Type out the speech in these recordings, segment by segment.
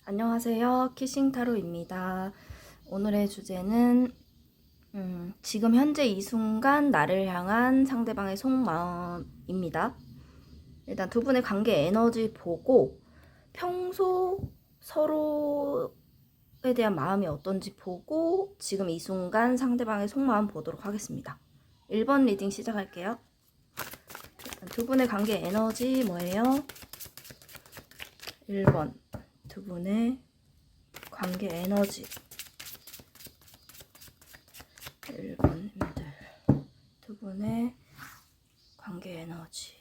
안녕하세요. 키싱타로입니다. 오늘의 주제는 지금 현재 이 순간 나를 향한 상대방의 속마음입니다. 일단 두 분의 관계 에너지 보고 평소 서로에 대한 마음이 어떤지 보고 지금 이 순간 상대방의 속마음 보도록 하겠습니다. 1번 리딩 시작할게요. 두 분의 관계 에너지 뭐예요? 1번 두 분의 관계 에너지 1번님들 두 분의 관계 에너지.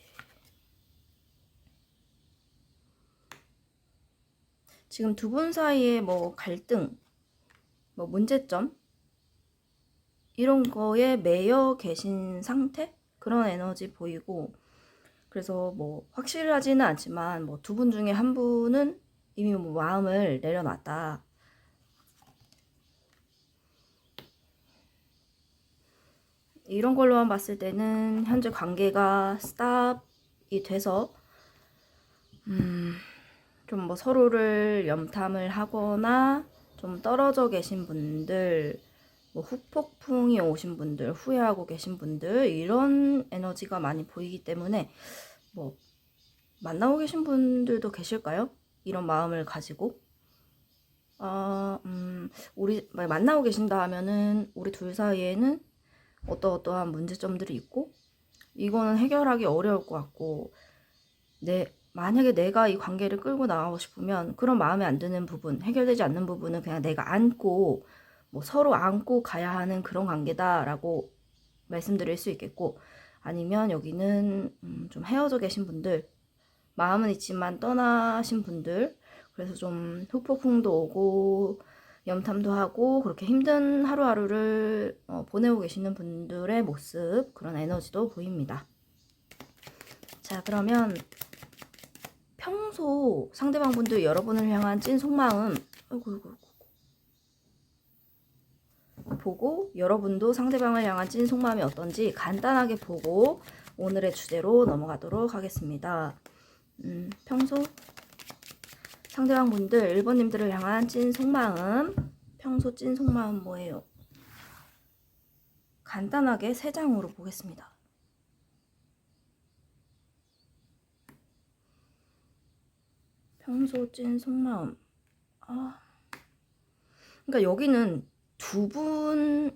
지금 두 분 사이에 뭐 갈등, 뭐 문제점 이런 거에 매여 계신 상태? 그런 에너지 보이고, 그래서 뭐 확실하지는 않지만 뭐 두 분 중에 한 분은 이미 뭐 마음을 내려놨다. 이런 걸로만 봤을 때는 현재 관계가 스탑이 돼서 좀 뭐 서로를 염탐을 하거나 좀 떨어져 계신 분들, 뭐 후폭풍이 오신 분들, 후회하고 계신 분들 이런 에너지가 많이 보이기 때문에 뭐 만나고 계신 분들도 계실까요? 이런 마음을 가지고 우리 만나고 계신다 하면은 우리 둘 사이에는 어떠한 문제점들이 있고 이거는 해결하기 어려울 것 같고, 만약에 내가 이 관계를 끌고 나가고 싶으면 그런 마음에 안 드는 부분, 해결되지 않는 부분은 그냥 내가 안고 뭐 서로 안고 가야 하는 그런 관계다라고 말씀드릴 수 있겠고, 아니면 여기는 좀 헤어져 계신 분들, 마음은 있지만 떠나신 분들, 그래서 좀 후폭풍도 오고 염탐도 하고 그렇게 힘든 하루하루를 보내고 계시는 분들의 모습, 그런 에너지도 보입니다. 자, 그러면 평소 상대방 분들 여러분을 향한 찐 속마음 보고, 여러분도 상대방을 향한 찐 속마음이 어떤지 간단하게 보고 오늘의 주제로 넘어가도록 하겠습니다. 평소 상대방 분들 1번님들을 향한 찐 속마음, 평소 찐 속마음 뭐예요? 간단하게 3장으로 보겠습니다. 평소 찐 속마음. 그러니까 여기는 두 분이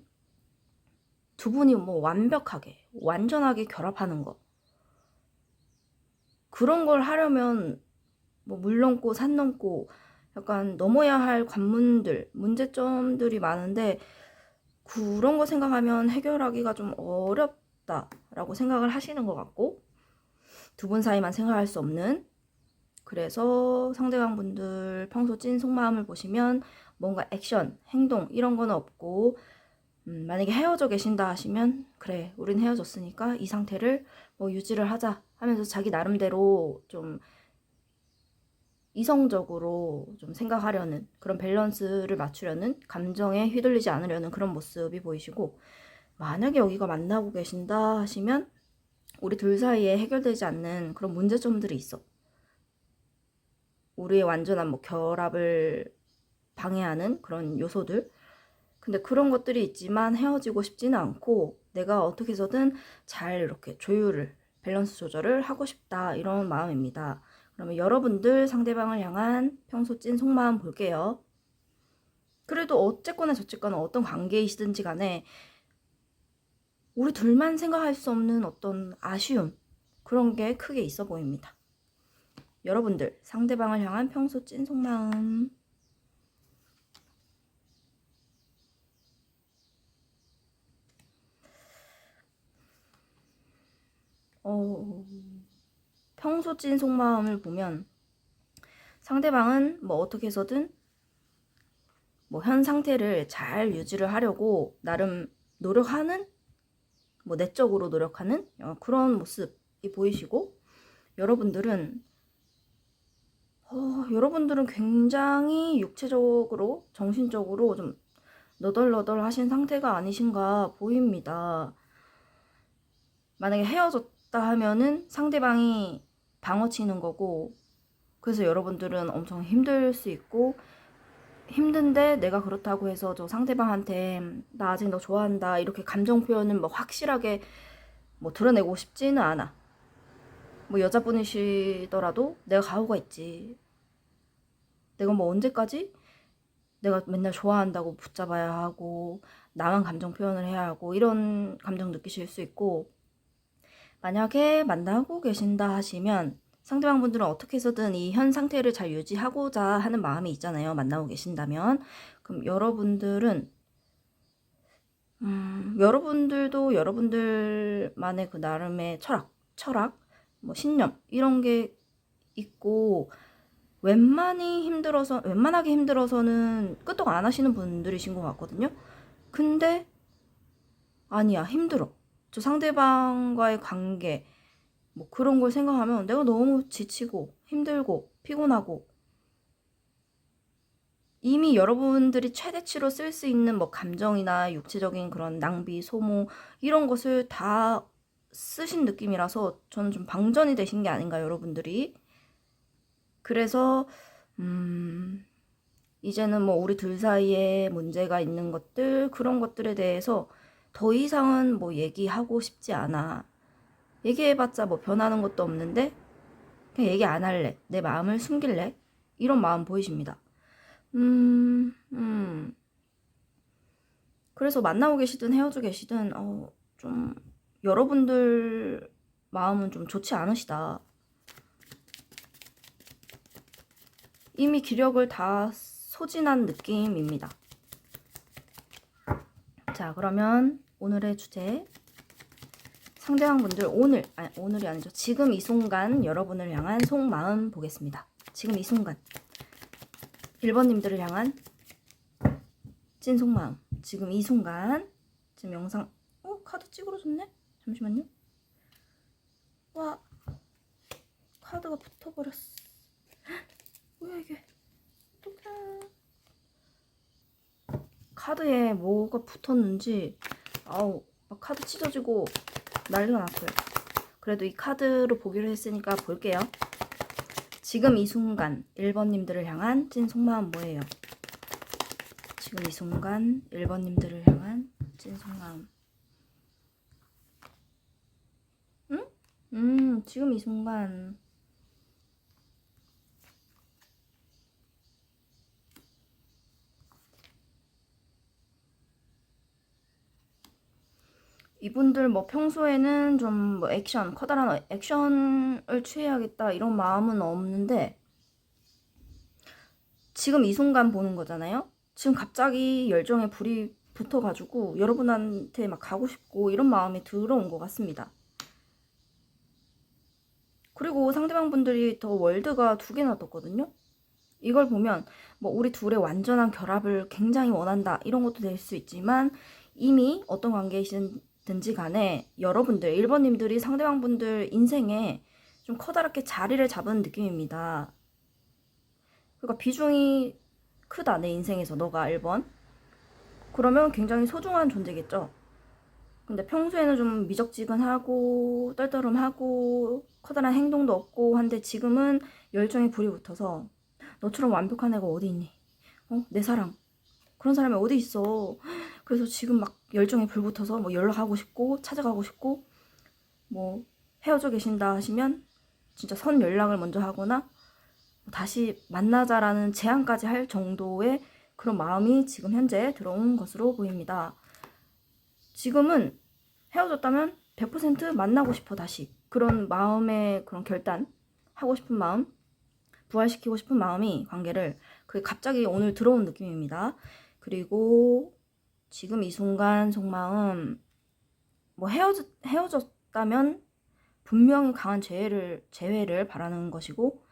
뭐 완벽하게, 완전하게 결합하는 거. 그런 걸 하려면 뭐 물 넘고 산 넘고 약간 넘어야 할 관문들, 문제점들이 많은데 그런 거 생각하면 해결하기가 좀 어렵다라고 생각을 하시는 것 같고, 두 분 사이만 생각할 수 없는, 그래서 상대방 분들 평소 찐 속마음을 보시면 뭔가 액션, 행동 이런 건 없고, 만약에 헤어져 계신다 하시면 그래, 우린 헤어졌으니까 이 상태를 뭐 유지를 하자 하면서 자기 나름대로 좀 이성적으로 좀 생각하려는, 그런 밸런스를 맞추려는, 감정에 휘둘리지 않으려는 그런 모습이 보이시고, 만약에 여기가 만나고 계신다 하시면 우리 둘 사이에 해결되지 않는 그런 문제점들이 있어. 우리의 완전한 뭐 결합을 방해하는 그런 요소들. 근데 그런 것들이 있지만 헤어지고 싶지는 않고 내가 어떻게 해서든 잘 이렇게 조율을, 밸런스 조절을 하고 싶다, 이런 마음입니다. 그러면 여러분들 상대방을 향한 평소 찐 속마음 볼게요. 그래도 어쨌거나 저쨌거나 어떤 관계이시든지 간에 우리 둘만 생각할 수 없는 어떤 아쉬움, 그런 게 크게 있어 보입니다. 여러분들 상대방을 향한 평소 찐 속마음. 평소 찐 속마음을 보면 상대방은 뭐 어떻게 해서든 뭐 현 상태를 잘 유지를 하려고 나름 노력하는, 뭐 내적으로 노력하는 그런 모습이 보이시고, 여러분들은 여러분들은 굉장히 육체적으로, 정신적으로 좀 너덜너덜 하신 상태가 아니신가 보입니다. 만약에 헤어졌다 하면은 상대방이 방어 치는 거고, 그래서 여러분들은 엄청 힘들 수 있고, 힘든데 내가 그렇다고 해서 저 상대방한테 나 아직 너 좋아한다 이렇게 감정 표현을 뭐 확실하게 뭐 드러내고 싶지는 않아. 뭐 여자분이시더라도 내가 가오가 있지. 내가 뭐 언제까지 내가 맨날 좋아한다고 붙잡아야 하고 나만 감정 표현을 해야 하고 이런 감정 느끼실 수 있고, 만약에 만나고 계신다 하시면 상대방 분들은 어떻게 해서든 이 현 상태를 잘 유지하고자 하는 마음이 있잖아요. 만나고 계신다면. 그럼 여러분들은 여러분들도 여러분들만의 그 나름의 철학, 뭐 신념 이런 게 있고, 웬만하게 힘들어서는 끄떡 안 하시는 분들이신 것 같거든요. 근데 아니야, 힘들어. 저 상대방과의 관계 뭐 그런 걸 생각하면 내가 너무 지치고 힘들고 피곤하고, 이미 여러분들이 최대치로 쓸 수 있는 뭐 감정이나 육체적인 그런 낭비, 소모 이런 것을 다 쓰신 느낌이라서 저는 좀 방전이 되신 게 아닌가, 여러분들이. 그래서 이제는 뭐 우리 둘 사이에 문제가 있는 것들, 그런 것들에 대해서 더 이상은 뭐 얘기하고 싶지 않아. 얘기해봤자 뭐 변하는 것도 없는데 그냥 얘기 안 할래. 내 마음을 숨길래. 이런 마음 보이십니다. 그래서 만나고 계시든 헤어져 계시든 좀 여러분들 마음은 좀 좋지 않으시다. 이미 기력을 다 소진한 느낌입니다. 자, 그러면 오늘의 주제, 상대방분들 오늘이 아니죠. 지금 이 순간 여러분을 향한 속마음 보겠습니다. 지금 이 순간 1번님들을 향한 찐 속마음. 지금 이 순간, 지금 영상 카드 찌그러졌네? 잠시만요. 와, 카드가 붙어버렸어. 뭐야 이게, 어떡해. 카드에 뭐가 붙었는지 막 카드 찢어지고 난리가 났어요. 그래도 이 카드로 보기로 했으니까 볼게요. 지금 이 순간 1번님들을 향한 찐 속마음 뭐예요? 지금 이 순간 1번님들을 향한 찐 속마음. 지금 이 순간 이분들 뭐 평소에는 좀 뭐 커다란 액션을 취해야겠다 이런 마음은 없는데, 지금 이 순간 보는 거잖아요. 지금 갑자기 열정에 불이 붙어가지고 여러분한테 막 가고 싶고 이런 마음이 들어온 것 같습니다. 그리고 상대방 분들이 더 월드가 2개나 떴거든요. 이걸 보면 뭐 우리 둘의 완전한 결합을 굉장히 원한다 이런 것도 될 수 있지만, 이미 어떤 관계이든지 간에 여러분들 1번님들이 상대방 분들 인생에 좀 커다랗게 자리를 잡은 느낌입니다. 그러니까 비중이 크다, 내 인생에서 너가 1번. 그러면 굉장히 소중한 존재겠죠. 근데 평소에는 좀 미적지근하고 떨떠름하고 커다란 행동도 없고 한데, 지금은 열정에 불이 붙어서 너처럼 완벽한 애가 어디 있니? 내 사랑. 그런 사람이 어디 있어. 그래서 지금 막 열정에 불 붙어서 뭐 연락하고 싶고 찾아가고 싶고, 뭐 헤어져 계신다 하시면 진짜 선 연락을 먼저 하거나 다시 만나자라는 제안까지 할 정도의 그런 마음이 지금 현재 들어온 것으로 보입니다. 지금은 헤어졌다면 100% 만나고 싶어, 다시. 그런 마음의 그런 결단, 하고 싶은 마음, 부활시키고 싶은 마음이 관계를, 그게 갑자기 오늘 들어온 느낌입니다. 그리고 지금 이 순간 속마음, 뭐 헤어졌다면 분명히 강한 재회를 바라는 것이고,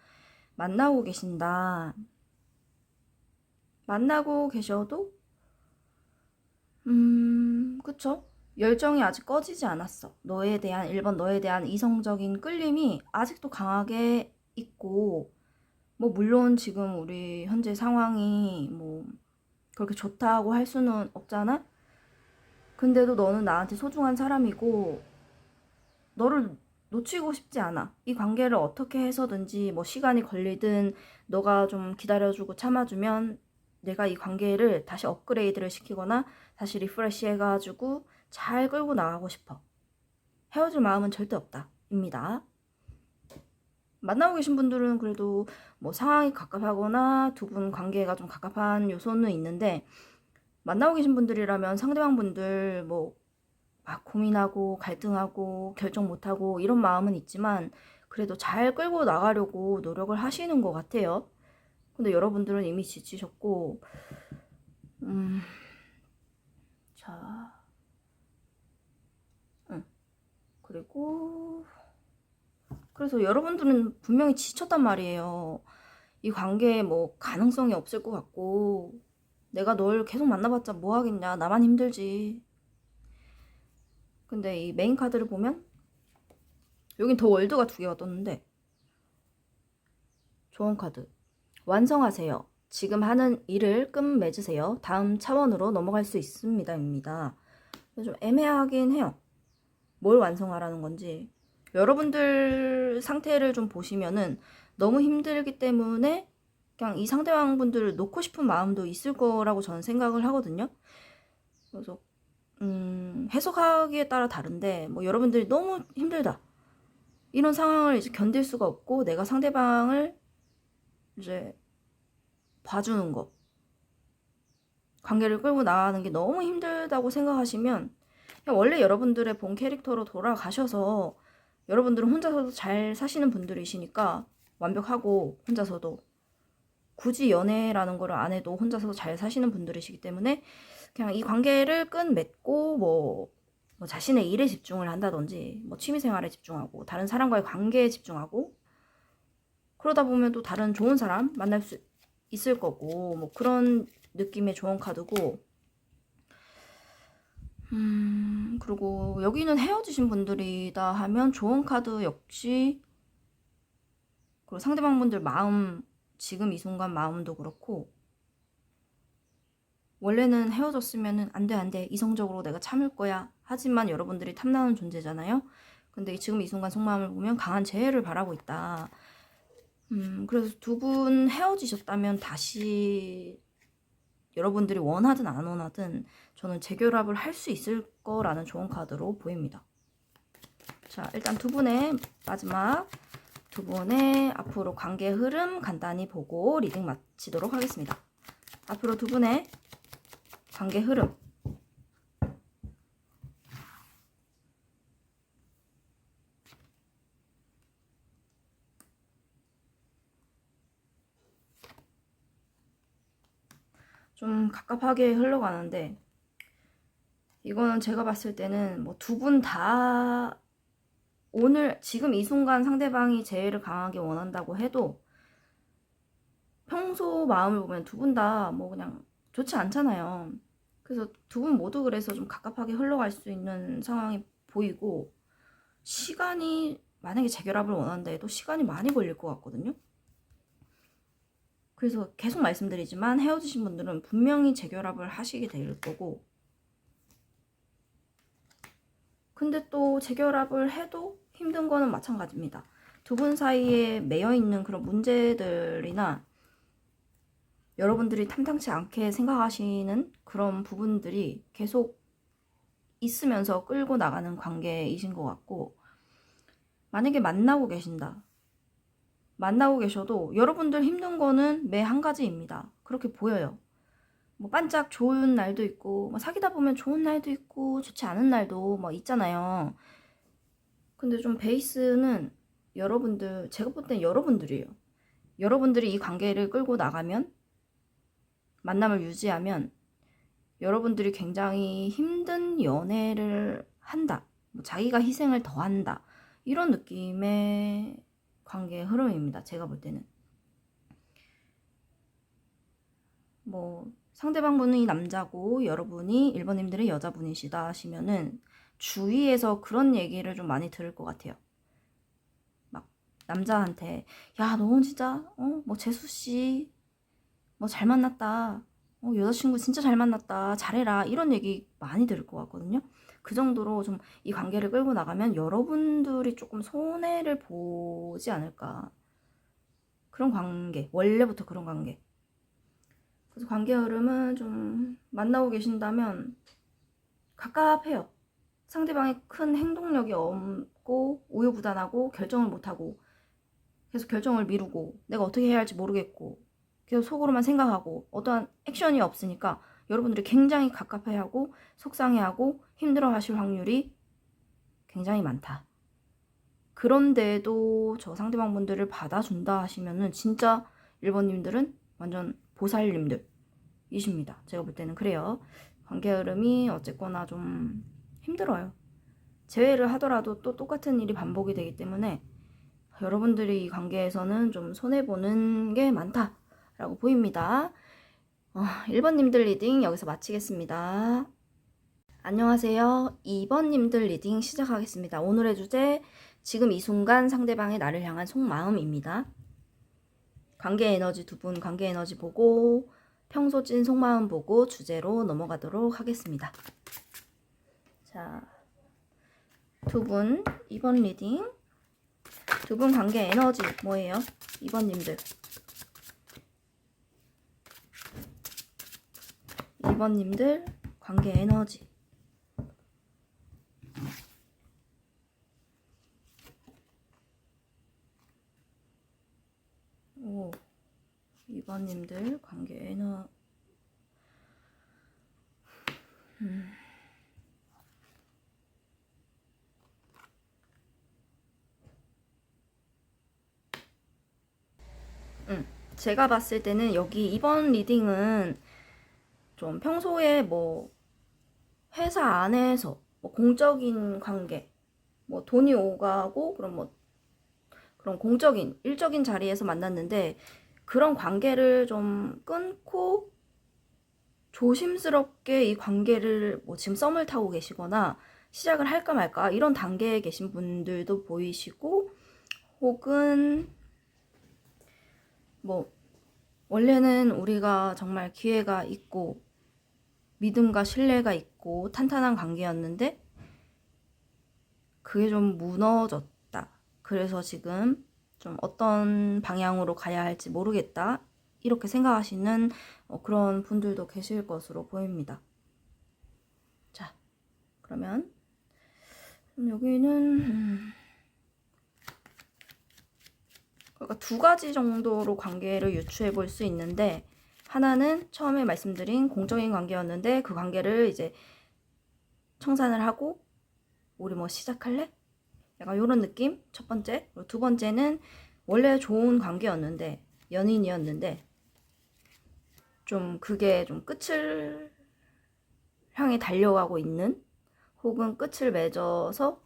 만나고 계신다. 만나고 계셔도 그쵸? 열정이 아직 꺼지지 않았어. 1번 너에 대한 이성적인 끌림이 아직도 강하게 있고, 뭐 물론 지금 우리 현재 상황이 뭐 그렇게 좋다고 할 수는 없잖아? 근데도 너는 나한테 소중한 사람이고, 너를 놓치고 싶지 않아. 이 관계를 어떻게 해서든지 뭐 시간이 걸리든 너가 좀 기다려주고 참아주면 내가 이 관계를 다시 업그레이드를 시키거나 다시 리프레시 해가지고 잘 끌고 나가고 싶어. 헤어질 마음은 절대 없다. 입니다. 만나고 계신 분들은 그래도 뭐 상황이 갑갑하거나 두 분 관계가 좀 갑갑한 요소는 있는데, 만나고 계신 분들이라면 상대방 분들 뭐 막 고민하고 갈등하고 결정 못하고 이런 마음은 있지만 그래도 잘 끌고 나가려고 노력을 하시는 것 같아요. 근데 여러분들은 이미 지치셨고, 자, 그리고 그래서 여러분들은 분명히 지쳤단 말이에요. 이 관계에 뭐 가능성이 없을 것 같고, 내가 널 계속 만나봤자 뭐 하겠냐, 나만 힘들지. 근데 이 메인 카드를 보면 여긴 더 월드가 두 개가 떴는데, 좋은 카드. 완성하세요. 지금 하는 일을 끝맺으세요. 다음 차원으로 넘어갈 수 있습니다. 입니다. 좀 애매하긴 해요. 뭘 완성하라는 건지. 여러분들 상태를 좀 보시면은 너무 힘들기 때문에 그냥 이 상대방분들을 놓고 싶은 마음도 있을 거라고 저는 생각을 하거든요. 그래서 해석하기에 따라 다른데, 뭐 여러분들이 너무 힘들다, 이런 상황을 이제 견딜 수가 없고 내가 상대방을 이제 봐주는 거, 관계를 끌고 나가는 게 너무 힘들다고 생각하시면 그냥 원래 여러분들의 본 캐릭터로 돌아가셔서, 여러분들은 혼자서도 잘 사시는 분들이시니까 완벽하고 혼자서도 굳이 연애라는 거를 안 해도 혼자서도 잘 사시는 분들이시기 때문에 그냥 이 관계를 끝맺고 뭐 자신의 일에 집중을 한다든지 뭐 취미생활에 집중하고 다른 사람과의 관계에 집중하고, 그러다 보면 또 다른 좋은 사람 만날 수 있을 거고, 뭐 그런 느낌의 좋은 카드고. 그리고 여기는 헤어지신 분들이다 하면 좋은 카드 역시, 그리고 상대방 분들 마음, 지금 이 순간 마음도 그렇고, 원래는 헤어졌으면은 안 돼, 이성적으로 내가 참을 거야, 하지만 여러분들이 탐나는 존재잖아요. 근데 지금 이 순간 속마음을 보면 강한 재해를 바라고 있다. 그래서 두 분 헤어지셨다면 다시 여러분들이 원하든 안 원하든 저는 재결합을 할 수 있을 거라는 좋은 카드로 보입니다. 자, 일단 두 분의 마지막, 두 분의 앞으로 관계 흐름 간단히 보고 리딩 마치도록 하겠습니다. 앞으로 두 분의 관계 흐름. 좀 갑갑하게 흘러가는데, 이거는 제가 봤을 때는 뭐 두 분 다 오늘 지금 이 순간 상대방이 재해를 강하게 원한다고 해도 평소 마음을 보면 두 분 다 뭐 그냥 좋지 않잖아요. 그래서 두 분 모두 그래서 좀 갑갑하게 흘러갈 수 있는 상황이 보이고, 시간이 만약에 재결합을 원한다 해도 시간이 많이 걸릴 것 같거든요. 그래서 계속 말씀드리지만 헤어지신 분들은 분명히 재결합을 하시게 될 거고, 근데 또 재결합을 해도 힘든 거는 마찬가지입니다. 두 분 사이에 매여 있는 그런 문제들이나 여러분들이 탐탁치 않게 생각하시는 그런 부분들이 계속 있으면서 끌고 나가는 관계이신 것 같고, 만약에 만나고 계신다, 만나고 계셔도 여러분들 힘든 거는 매 한 가지입니다. 그렇게 보여요. 뭐 반짝 좋은 날도 있고, 뭐 사귀다 보면 좋은 날도 있고 좋지 않은 날도 뭐 있잖아요. 근데 좀 베이스는 여러분들, 제가 볼 땐 여러분들이에요. 여러분들이 이 관계를 끌고 나가면, 만남을 유지하면 여러분들이 굉장히 힘든 연애를 한다, 뭐 자기가 희생을 더한다, 이런 느낌의 관계 흐름입니다. 제가 볼 때는 뭐 상대방 분이 남자고 여러분이 1번님들의 여자분이시다 하시면은 주위에서 그런 얘기를 좀 많이 들을 것 같아요. 막 남자한테 야, 너 진짜 뭐 재수씨 뭐 잘 만났다, 여자친구 진짜 잘 만났다, 잘해라, 이런 얘기 많이 들을 것 같거든요. 그 정도로 좀 이 관계를 끌고 나가면 여러분들이 조금 손해를 보지 않을까. 그런 관계, 원래부터 그런 관계. 그래서 관계 흐름은 좀 만나고 계신다면 갑갑해요. 상대방이 큰 행동력이 없고 우유부단하고 결정을 못하고 계속 결정을 미루고 내가 어떻게 해야 할지 모르겠고 계속 속으로만 생각하고 어떠한 액션이 없으니까 여러분들이 굉장히 갑갑해하고 속상해하고 힘들어하실 확률이 굉장히 많다. 그런데도 저 상대방분들을 받아준다 하시면은 진짜 1번님들은 완전 보살님들이십니다. 제가 볼 때는 그래요. 관계 흐름이 어쨌거나 좀 힘들어요. 재회를 하더라도 또 똑같은 일이 반복이 되기 때문에 여러분들이 이 관계에서는 좀 손해보는 게 많다라고 보입니다. 1번님들 리딩 여기서 마치겠습니다. 안녕하세요. 2번님들 리딩 시작하겠습니다. 오늘의 주제, 지금 이 순간 상대방의 나를 향한 속마음입니다. 관계 에너지 두 분 관계 에너지 보고 평소 찐 속마음 보고 주제로 넘어가도록 하겠습니다. 자, 두 분 2번 리딩. 두 분 관계 에너지 뭐예요? 2번님들. 2번님들 관계 에너지. 오, 2번님들 관계 에너. 제가 봤을 때는 여기 2번 리딩은 좀 평소에 뭐 회사 안에서 뭐 공적인 관계, 뭐 돈이 오가고 그런 뭐 그런 공적인 일적인 자리에서 만났는데 그런 관계를 좀 끊고 조심스럽게 이 관계를 뭐 지금 썸을 타고 계시거나 시작을 할까 말까 이런 단계에 계신 분들도 보이시고, 혹은 뭐 원래는 우리가 정말 기회가 있고 믿음과 신뢰가 있고 탄탄한 관계였는데 그게 좀 무너졌다. 그래서 지금 좀 어떤 방향으로 가야 할지 모르겠다. 이렇게 생각하시는 그런 분들도 계실 것으로 보입니다. 자, 그러면 여기는 그러니까 두 가지 정도로 관계를 유추해 볼 수 있는데, 하나는 처음에 말씀드린 공적인 관계였는데 그 관계를 이제 청산을 하고 우리 뭐 시작할래? 약간 이런 느낌. 첫 번째. 그리고 두 번째는 원래 좋은 관계였는데 연인이었는데 좀 그게 좀 끝을 향해 달려가고 있는, 혹은 끝을 맺어서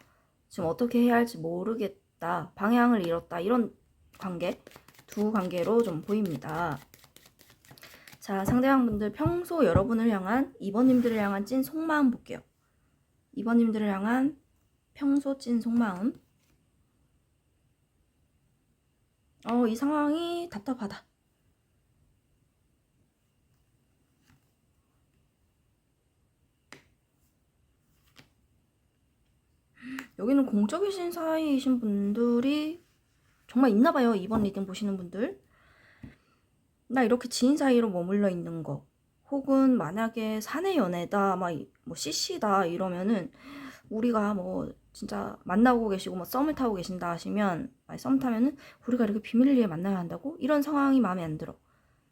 지금 어떻게 해야 할지 모르겠다, 방향을 잃었다, 이런 관계, 두 관계로 좀 보입니다. 자, 상대방분들 평소 여러분을 향한 2번님들을 향한 찐 속마음 볼게요. 2번님들을 향한 평소 찐 속마음. 이 상황이 답답하다. 여기는 공적이신 사이이신 분들이 정말 있나봐요. 2번 리딩 보시는 분들. 나 이렇게 지인 사이로 머물러 있는 거, 혹은 만약에 사내 연애다, 막 뭐 CC다 이러면은 우리가 뭐 진짜 만나고 계시고 뭐 썸을 타고 계신다 하시면, 아니 썸 타면은 우리가 이렇게 비밀리에 만나야 한다고? 이런 상황이 마음에 안 들어.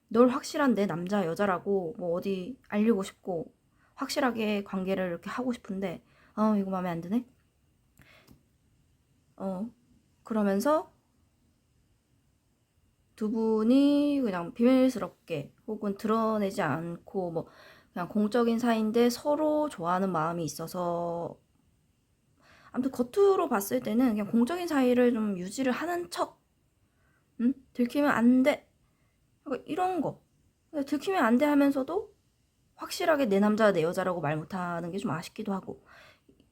널 확실한 내 남자 여자라고 뭐 어디 알리고 싶고 확실하게 관계를 이렇게 하고 싶은데 이거 마음에 안 드네. 그러면서 두 분이 그냥 비밀스럽게 혹은 드러내지 않고 뭐 그냥 공적인 사이인데 서로 좋아하는 마음이 있어서, 아무튼 겉으로 봤을 때는 그냥 공적인 사이를 좀 유지를 하는 척, 들키면 안 돼, 이런 거. 들키면 안 돼 하면서도 확실하게 내 남자 내 여자라고 말 못하는 게 좀 아쉽기도 하고,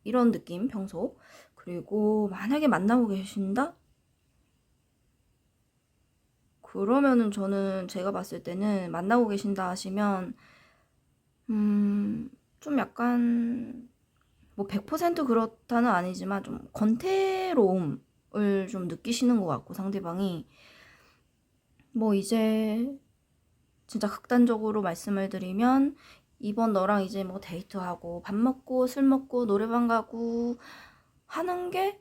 이런 느낌 평소. 그리고 만약에 만나고 계신다? 그러면은 저는 제가 봤을 때는 만나고 계신다 하시면 좀 약간 뭐 100% 그렇다는 아니지만 좀 권태로움을 좀 느끼시는 것 같고, 상대방이 뭐 이제 진짜 극단적으로 말씀을 드리면, 이번 너랑 이제 뭐 데이트하고 밥 먹고 술 먹고 노래방 가고 하는 게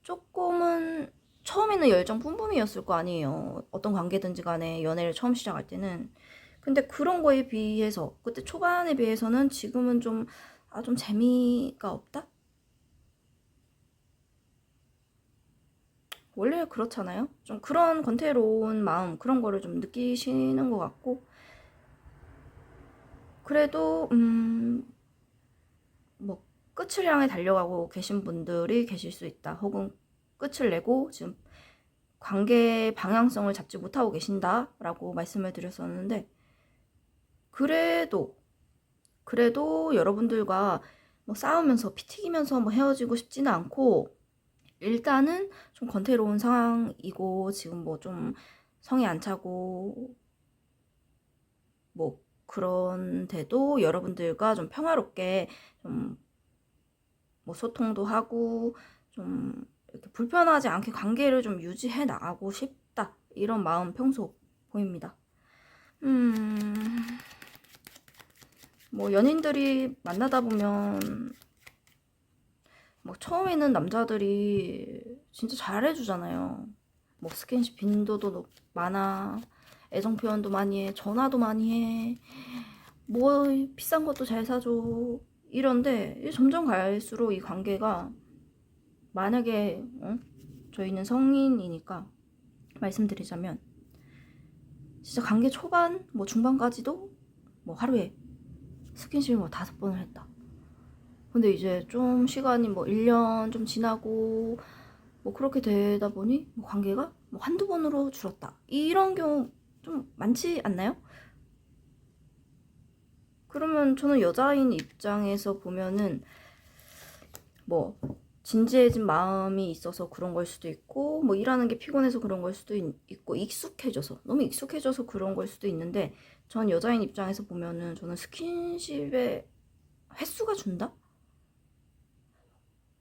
조금은 처음에는 열정 뿜뿜이었을 거 아니에요. 어떤 관계든지 간에 연애를 처음 시작할 때는. 근데 그런 거에 비해서, 그때 초반에 비해서는 지금은 좀, 좀 재미가 없다? 원래 그렇잖아요? 좀 그런 권태로운 마음, 그런 거를 좀 느끼시는 것 같고, 그래도, 뭐, 끝을 향해 달려가고 계신 분들이 계실 수 있다. 혹은 끝을 내고 지금 관계의 방향성을 잡지 못하고 계신다라고 말씀을 드렸었는데, 그래도 여러분들과 뭐 싸우면서 피 튀기면서 뭐 헤어지고 싶지는 않고, 일단은 좀 권태로운 상황이고 지금 뭐 좀 성이 안 차고 뭐 그런데도 여러분들과 좀 평화롭게 좀 뭐 소통도 하고 좀 이렇게 불편하지 않게 관계를 좀 유지해 나가고 싶다, 이런 마음 평소 보입니다. 뭐 연인들이 만나다 보면 뭐 처음에는 남자들이 진짜 잘해주잖아요. 뭐 스킨십 빈도도 많아, 애정 표현도 많이 해, 전화도 많이 해, 뭐 비싼 것도 잘 사줘. 이런데 점점 갈수록 이 관계가, 만약에 저희는 성인이니까 말씀드리자면, 진짜 관계 초반 뭐 중반까지도 뭐 하루에 스킨십을 뭐 5번을 했다. 근데 이제 좀 시간이 뭐 1년 좀 지나고 뭐 그렇게 되다 보니 뭐 관계가 뭐 한두 번으로 줄었다, 이런 경우 좀 많지 않나요? 그러면 저는 여자인 입장에서 보면은 뭐 진지해진 마음이 있어서 그런 걸 수도 있고, 뭐 일하는 게 피곤해서 그런 걸 수도 있고, 익숙해져서, 너무 익숙해져서 그런 걸 수도 있는데, 전 여자인 입장에서 보면은 저는 스킨십의 횟수가 준다?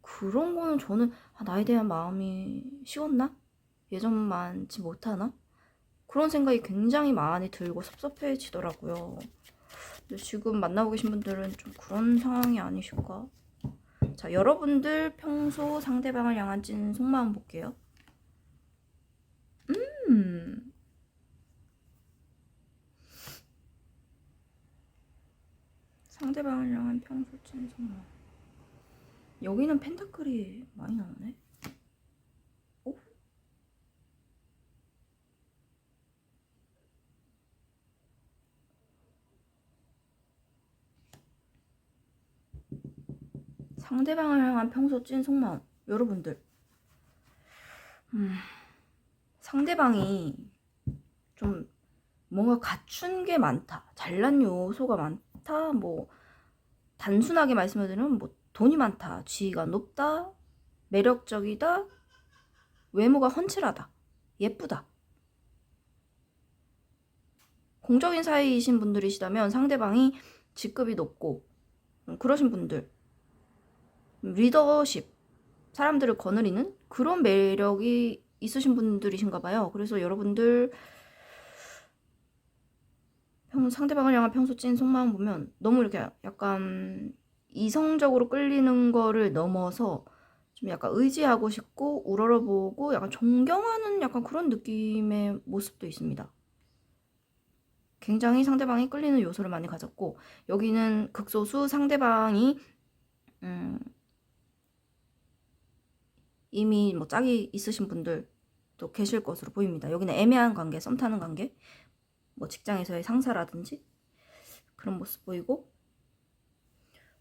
그런 거는 저는 나에 대한 마음이 식었나? 예전만치 못하나? 그런 생각이 굉장히 많이 들고 섭섭해지더라고요. 근데 지금 만나고 계신 분들은 좀 그런 상황이 아니실까? 자, 여러분들 평소 상대방을 향한 찐 속마음 볼게요. 음, 상대방을 향한 평소 찐 속마음. 여기는 펜타클이 많이 나오네. 오? 상대방을 향한 평소 찐 속마음. 여러분들, 상대방이 좀 뭔가 갖춘 게 많다, 잘난 요소가 많다, 뭐 단순하게 말씀을 드리면 뭐 돈이 많다, 지위가 높다, 매력적이다, 외모가 훤칠하다, 예쁘다, 공적인 사이이신 분들이시다면 상대방이 직급이 높고 그러신 분들, 리더십, 사람들을 거느리는 그런 매력이 있으신 분들이신가 봐요. 그래서 여러분들 상대방을 향한 평소 찐 속마음 보면, 너무 이렇게 약간 이성적으로 끌리는 거를 넘어서 좀 약간 의지하고 싶고 우러러보고 약간 존경하는 약간 그런 느낌의 모습도 있습니다. 굉장히 상대방이 끌리는 요소를 많이 가졌고, 여기는 극소수 상대방이 이미 뭐 짝이 있으신 분들도 계실 것으로 보입니다. 여기는 애매한 관계, 썸 타는 관계, 뭐 직장에서의 상사라든지 그런 모습 보이고,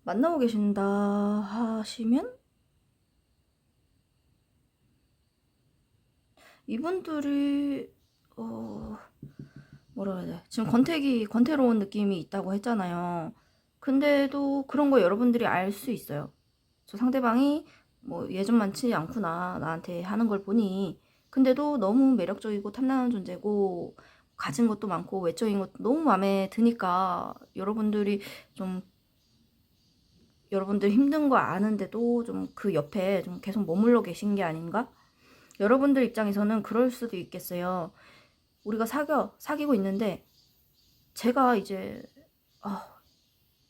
만나고 계신다 하시면 이분들이 뭐라 해야 돼, 지금 권태로운 느낌이 있다고 했잖아요. 근데도 그런 거 여러분들이 알 수 있어요. 저 상대방이 뭐 예전만치 않구나, 나한테 하는 걸 보니. 근데도 너무 매력적이고 탐나는 존재고 가진 것도 많고 외적인 것도 너무 마음에 드니까 여러분들이 좀 여러분들 힘든 거 아는데도 좀 그 옆에 좀 계속 머물러 계신 게 아닌가? 여러분들 입장에서는 그럴 수도 있겠어요. 우리가 사귀고 있는데 제가 이제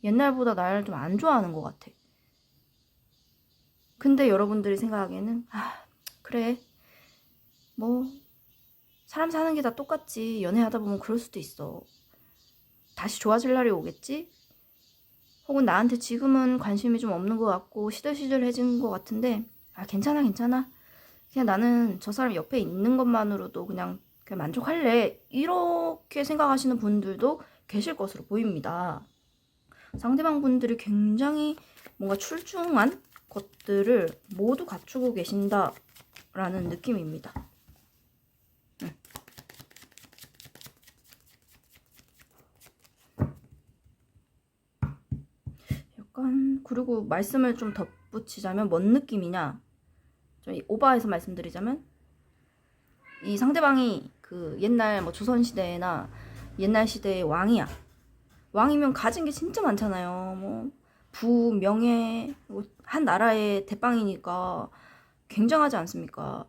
옛날보다 날 좀 안 좋아하는 것 같아. 근데 여러분들이 생각하기에는 그래 뭐 사람 사는 게 다 똑같지. 연애하다 보면 그럴 수도 있어. 다시 좋아질 날이 오겠지? 혹은 나한테 지금은 관심이 좀 없는 것 같고 시들시들해진 것 같은데 괜찮아 괜찮아. 그냥 나는 저 사람 옆에 있는 것만으로도 그냥 만족할래. 이렇게 생각하시는 분들도 계실 것으로 보입니다. 상대방 분들이 굉장히 뭔가 출중한 것들을 모두 갖추고 계신다라는 느낌입니다. 약간 그리고 말씀을 좀 덧붙이자면 뭔 느낌이냐? 좀 오버해서 말씀드리자면 이 상대방이 그 옛날 뭐 조선시대나 옛날 시대의 왕이야. 왕이면 가진 게 진짜 많잖아요. 뭐 부, 명예, 한 나라의 대빵이니까 굉장하지 않습니까?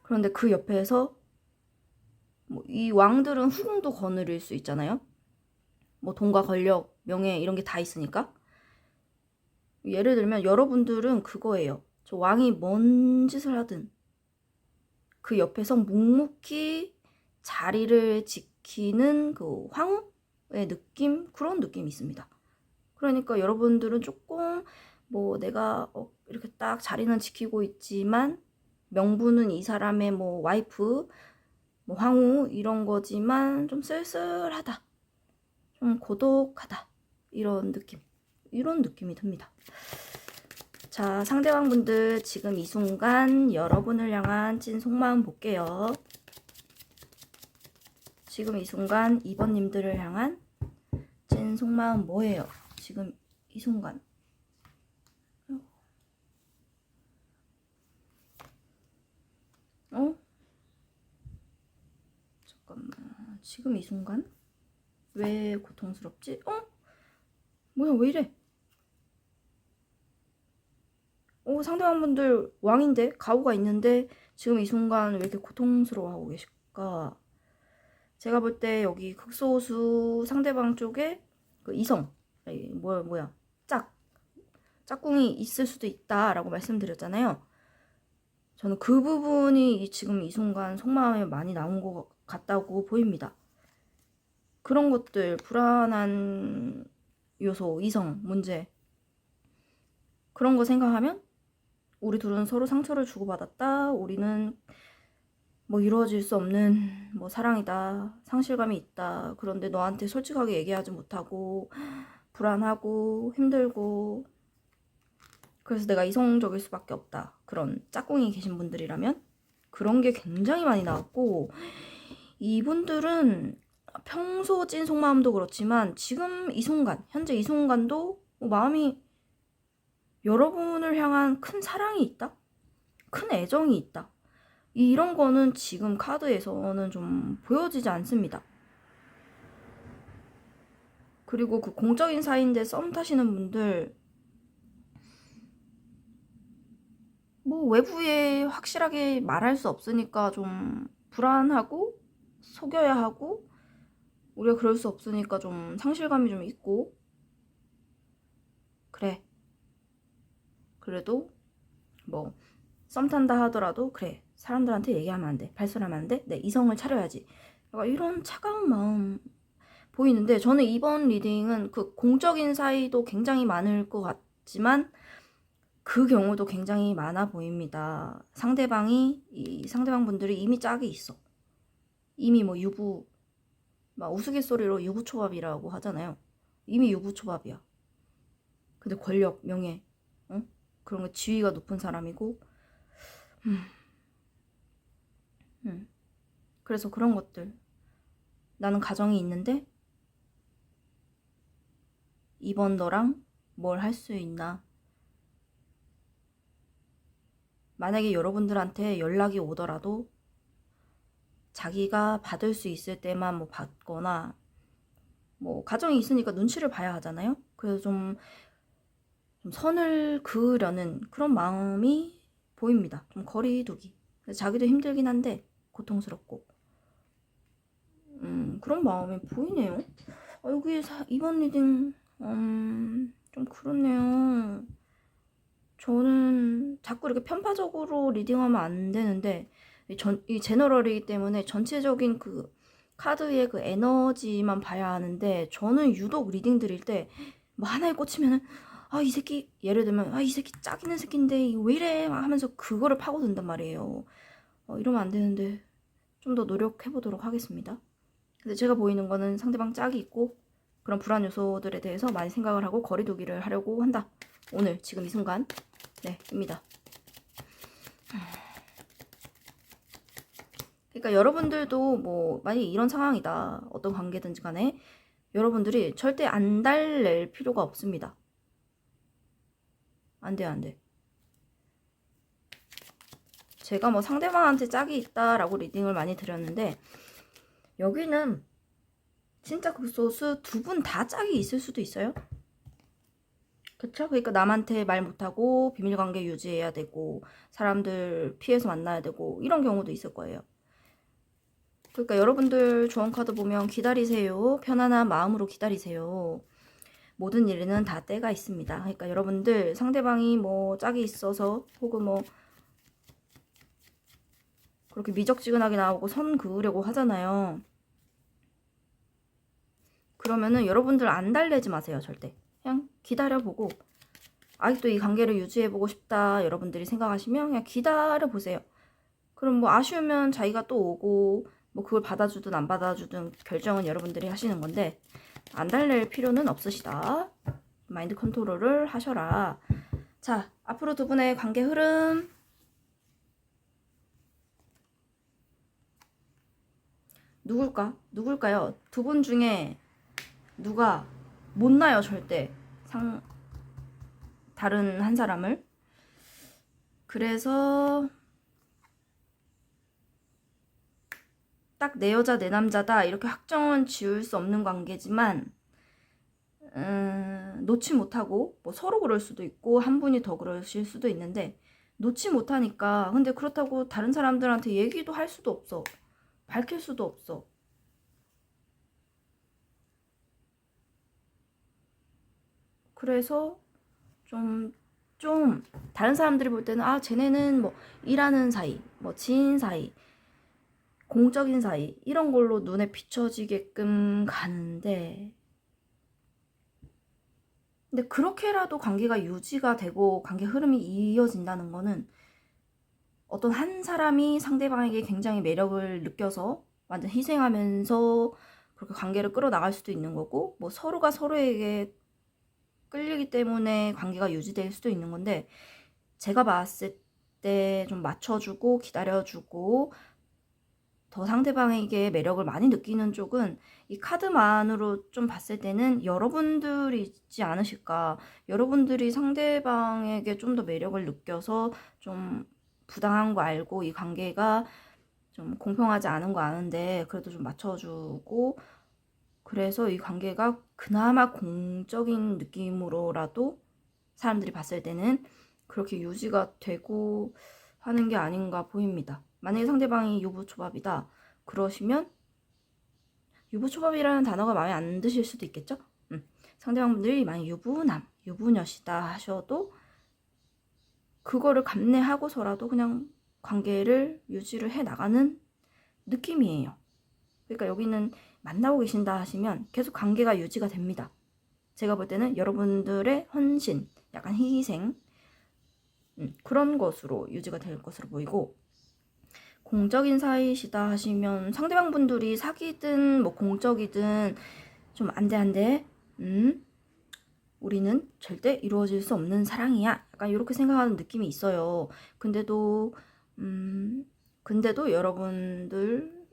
그런데 그 옆에서 뭐 이 왕들은 후궁도 거느릴 수 있잖아요. 뭐 돈과 권력, 명예 이런 게 다 있으니까. 예를 들면 여러분들은 그거예요. 저 왕이 뭔 짓을 하든 그 옆에서 묵묵히 자리를 지키는 그 황후의 느낌? 그런 느낌이 있습니다. 그러니까 여러분들은 조금 뭐 내가 이렇게 딱 자리는 지키고 있지만 명분은 이 사람의 뭐 와이프, 뭐 황후 이런 거지만 좀 쓸쓸하다. 좀 고독하다. 이런 느낌이 듭니다. 자, 상대방분들 지금 이 순간 여러분을 향한 찐 속마음 볼게요. 지금 이 순간 2번님들을 향한 찐 속마음 뭐예요? 지금 이 순간. 잠깐만. 지금 이 순간? 왜 고통스럽지? 뭐야, 왜 이래? 상대방분들 왕인데? 가오가 있는데 지금 이 순간 왜 이렇게 고통스러워하고 계실까? 제가 볼 때 여기 극소수 상대방 쪽에 그 이성, 뭐야, 짝꿍이 있을 수도 있다라고 말씀드렸잖아요. 저는 그 부분이 지금 이 순간 속마음에 많이 나온 것 같다고 보입니다. 그런 것들, 불안한 요소, 이성, 문제, 그런 거 생각하면 우리 둘은 서로 상처를 주고받았다. 우리는 뭐 이루어질 수 없는 뭐 사랑이다. 상실감이 있다. 그런데 너한테 솔직하게 얘기하지 못하고 불안하고 힘들고 그래서 내가 이성적일 수밖에 없다. 그런 짝꿍이 계신 분들이라면 그런 게 굉장히 많이 나왔고 이분들은 평소 찐 속마음도 그렇지만 지금 이 순간, 현재 이 순간도 마음이 여러분을 향한 큰 사랑이 있다? 큰 애정이 있다. 이런 거는 지금 카드에서는 좀 보여지지 않습니다. 그리고 그 공적인 사이인데 썸 타시는 분들 뭐 외부에 확실하게 말할 수 없으니까 좀 불안하고 속여야 하고 우리가 그럴 수 없으니까 좀 상실감이 좀 있고 그래 그래도 뭐 썸 탄다 하더라도 그래 사람들한테 얘기하면 안 돼 발설하면 안 돼 내 이성을 차려야지 약간 이런 차가운 마음 보이는데 저는 이번 리딩은 그 공적인 사이도 굉장히 많을 것 같지만 그 경우도 굉장히 많아 보입니다. 이 상대방 분들이 이미 짝이 있어. 이미 뭐 막 우스갯소리로 유부초밥이라고 하잖아요. 이미 유부초밥이야. 근데 권력, 명예, 그런 거 지위가 높은 사람이고, 그래서 그런 것들. 나는 가정이 있는데, 이번 너랑 뭘 할 수 있나? 만약에 여러분들한테 연락이 오더라도, 자기가 받을 수 있을 때만 뭐 받거나, 뭐 가정이 있으니까 눈치를 봐야 하잖아요. 그래서 좀 좀 선을 그으려는 그런 마음이 보입니다. 좀 거리두기. 자기도 힘들긴 한데 고통스럽고 그런 마음이 보이네요. 여기 이번 리딩 좀 그렇네요. 저는 자꾸 이렇게 편파적으로 리딩하면 안 되는데 이 제너럴이기 때문에 전체적인 그 카드의 그 에너지만 봐야 하는데 저는 유독 리딩 드릴 때 뭐 하나에 꽂히면은 이 새끼 예를 들면 이 새끼 짝이는 새끼인데 이거 왜 이래 막 하면서 그거를 파고든단 말이에요. 이러면 안 되는데 좀 더 노력해 보도록 하겠습니다. 근데 제가 보이는 거는 상대방 짝이 있고 그런 불안 요소들에 대해서 많이 생각을 하고 거리두기를 하려고 한다. 오늘 지금 이 순간 입니다. 그러니까 여러분들도 뭐 만약에 이런 상황이다. 어떤 관계든지 간에 여러분들이 절대 안 달랠 필요가 없습니다. 안 돼, 안 돼. 제가 뭐 상대방한테 짝이 있다라고 리딩을 많이 드렸는데 여기는 진짜 그 소스 두 분 다 짝이 있을 수도 있어요. 그쵸? 그러니까 남한테 말 못하고 비밀관계 유지해야 되고 사람들 피해서 만나야 되고 이런 경우도 있을 거예요. 그러니까 여러분들 조언 카드 보면 기다리세요. 편안한 마음으로 기다리세요. 모든 일에는 다 때가 있습니다. 그러니까 여러분들 상대방이 뭐 짝이 있어서 혹은 뭐 그렇게 미적지근하게 나오고 선 그으려고 하잖아요. 그러면은 여러분들 안 달래지 마세요. 절대. 그냥 기다려보고 아직도 이 관계를 유지해보고 싶다 여러분들이 생각하시면 그냥 기다려보세요. 그럼 뭐 아쉬우면 자기가 또 오고 뭐 그걸 받아주든 안 받아주든 결정은 여러분들이 하시는 건데 안 달랠 필요는 없으시다. 마인드 컨트롤을 하셔라. 자, 앞으로 두 분의 관계 흐름 누굴까요? 두 분 중에 누가 못 나요, 절대. 다른 한 사람을. 그래서 딱 내 여자 내 남자다 이렇게 확정은 지을 수 없는 관계지만 놓지 못하고 뭐 서로 그럴 수도 있고 한 분이 더 그러실 수도 있는데 놓지 못하니까 근데 그렇다고 다른 사람들한테 얘기도 할 수도 없어. 밝힐 수도 없어. 그래서 좀 다른 사람들이 볼 때는 쟤네는 뭐 일하는 사이, 뭐 지인 사이, 공적인 사이 이런 걸로 눈에 비춰지게끔 가는데 근데 그렇게라도 관계가 유지가 되고 관계 흐름이 이어진다는 거는 어떤 한 사람이 상대방에게 굉장히 매력을 느껴서 완전 희생하면서 그렇게 관계를 끌어나갈 수도 있는 거고 뭐 서로가 서로에게 끌리기 때문에 관계가 유지될 수도 있는 건데 제가 봤을 때 좀 맞춰주고 기다려주고 더 상대방에게 매력을 많이 느끼는 쪽은 이 카드만으로 좀 봤을 때는 여러분들이 있지 않으실까. 여러분들이 상대방에게 좀 더 매력을 느껴서 좀 부당한 거 알고 이 관계가 좀 공평하지 않은 거 아는데 그래도 좀 맞춰주고 그래서 이 관계가 그나마 공적인 느낌으로라도 사람들이 봤을 때는 그렇게 유지가 되고 하는 게 아닌가 보입니다. 만약에 상대방이 유부초밥이다 그러시면 유부초밥이라는 단어가 마음에 안 드실 수도 있겠죠? 상대방분들이 만약 유부남, 유부녀시다 하셔도 그거를 감내하고서라도 그냥 관계를 유지를 해 나가는 느낌이에요. 그러니까 여기는 만나고 계신다 하시면 계속 관계가 유지가 됩니다. 제가 볼 때는 여러분들의 헌신, 약간 희생 그런 것으로 유지가 될 것으로 보이고 공적인 사이시다 하시면 상대방 분들이 사기든 뭐 공적이든 좀 안돼 우리는 절대 이루어질 수 없는 사랑이야 약간 이렇게 생각하는 느낌이 있어요. 근데도 여러분들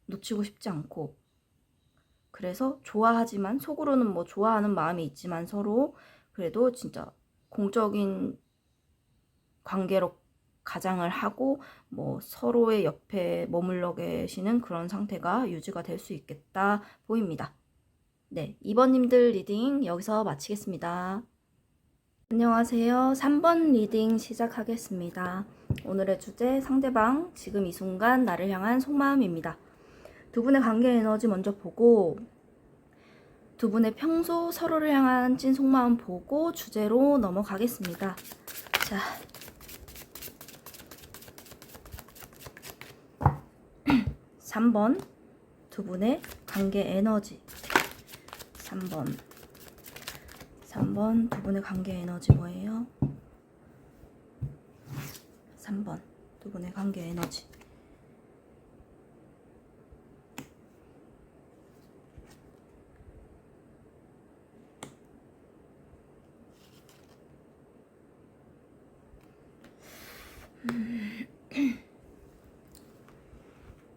놓치고 싶지 않고 그래서 좋아하지만 속으로는 뭐 좋아하는 마음이 있지만 서로 그래도 진짜 공적인 관계로 가장을 하고 뭐 서로의 옆에 머물러 계시는 그런 상태가 유지가 될 수 있겠다 보입니다. 네, 2번님들 리딩 여기서 마치겠습니다. 안녕하세요. 3번 리딩 시작하겠습니다. 오늘의 주제, 상대방 지금 이 순간 나를 향한 속마음입니다. 두 분의 관계 에너지 먼저 보고, 두 분의 평소 서로를 향한 찐 속마음 보고 주제로 넘어가겠습니다. 자, 3번 두 분의 관계 에너지. 3번 두 분의 관계 에너지 뭐예요? 3번 두 분의 관계 에너지.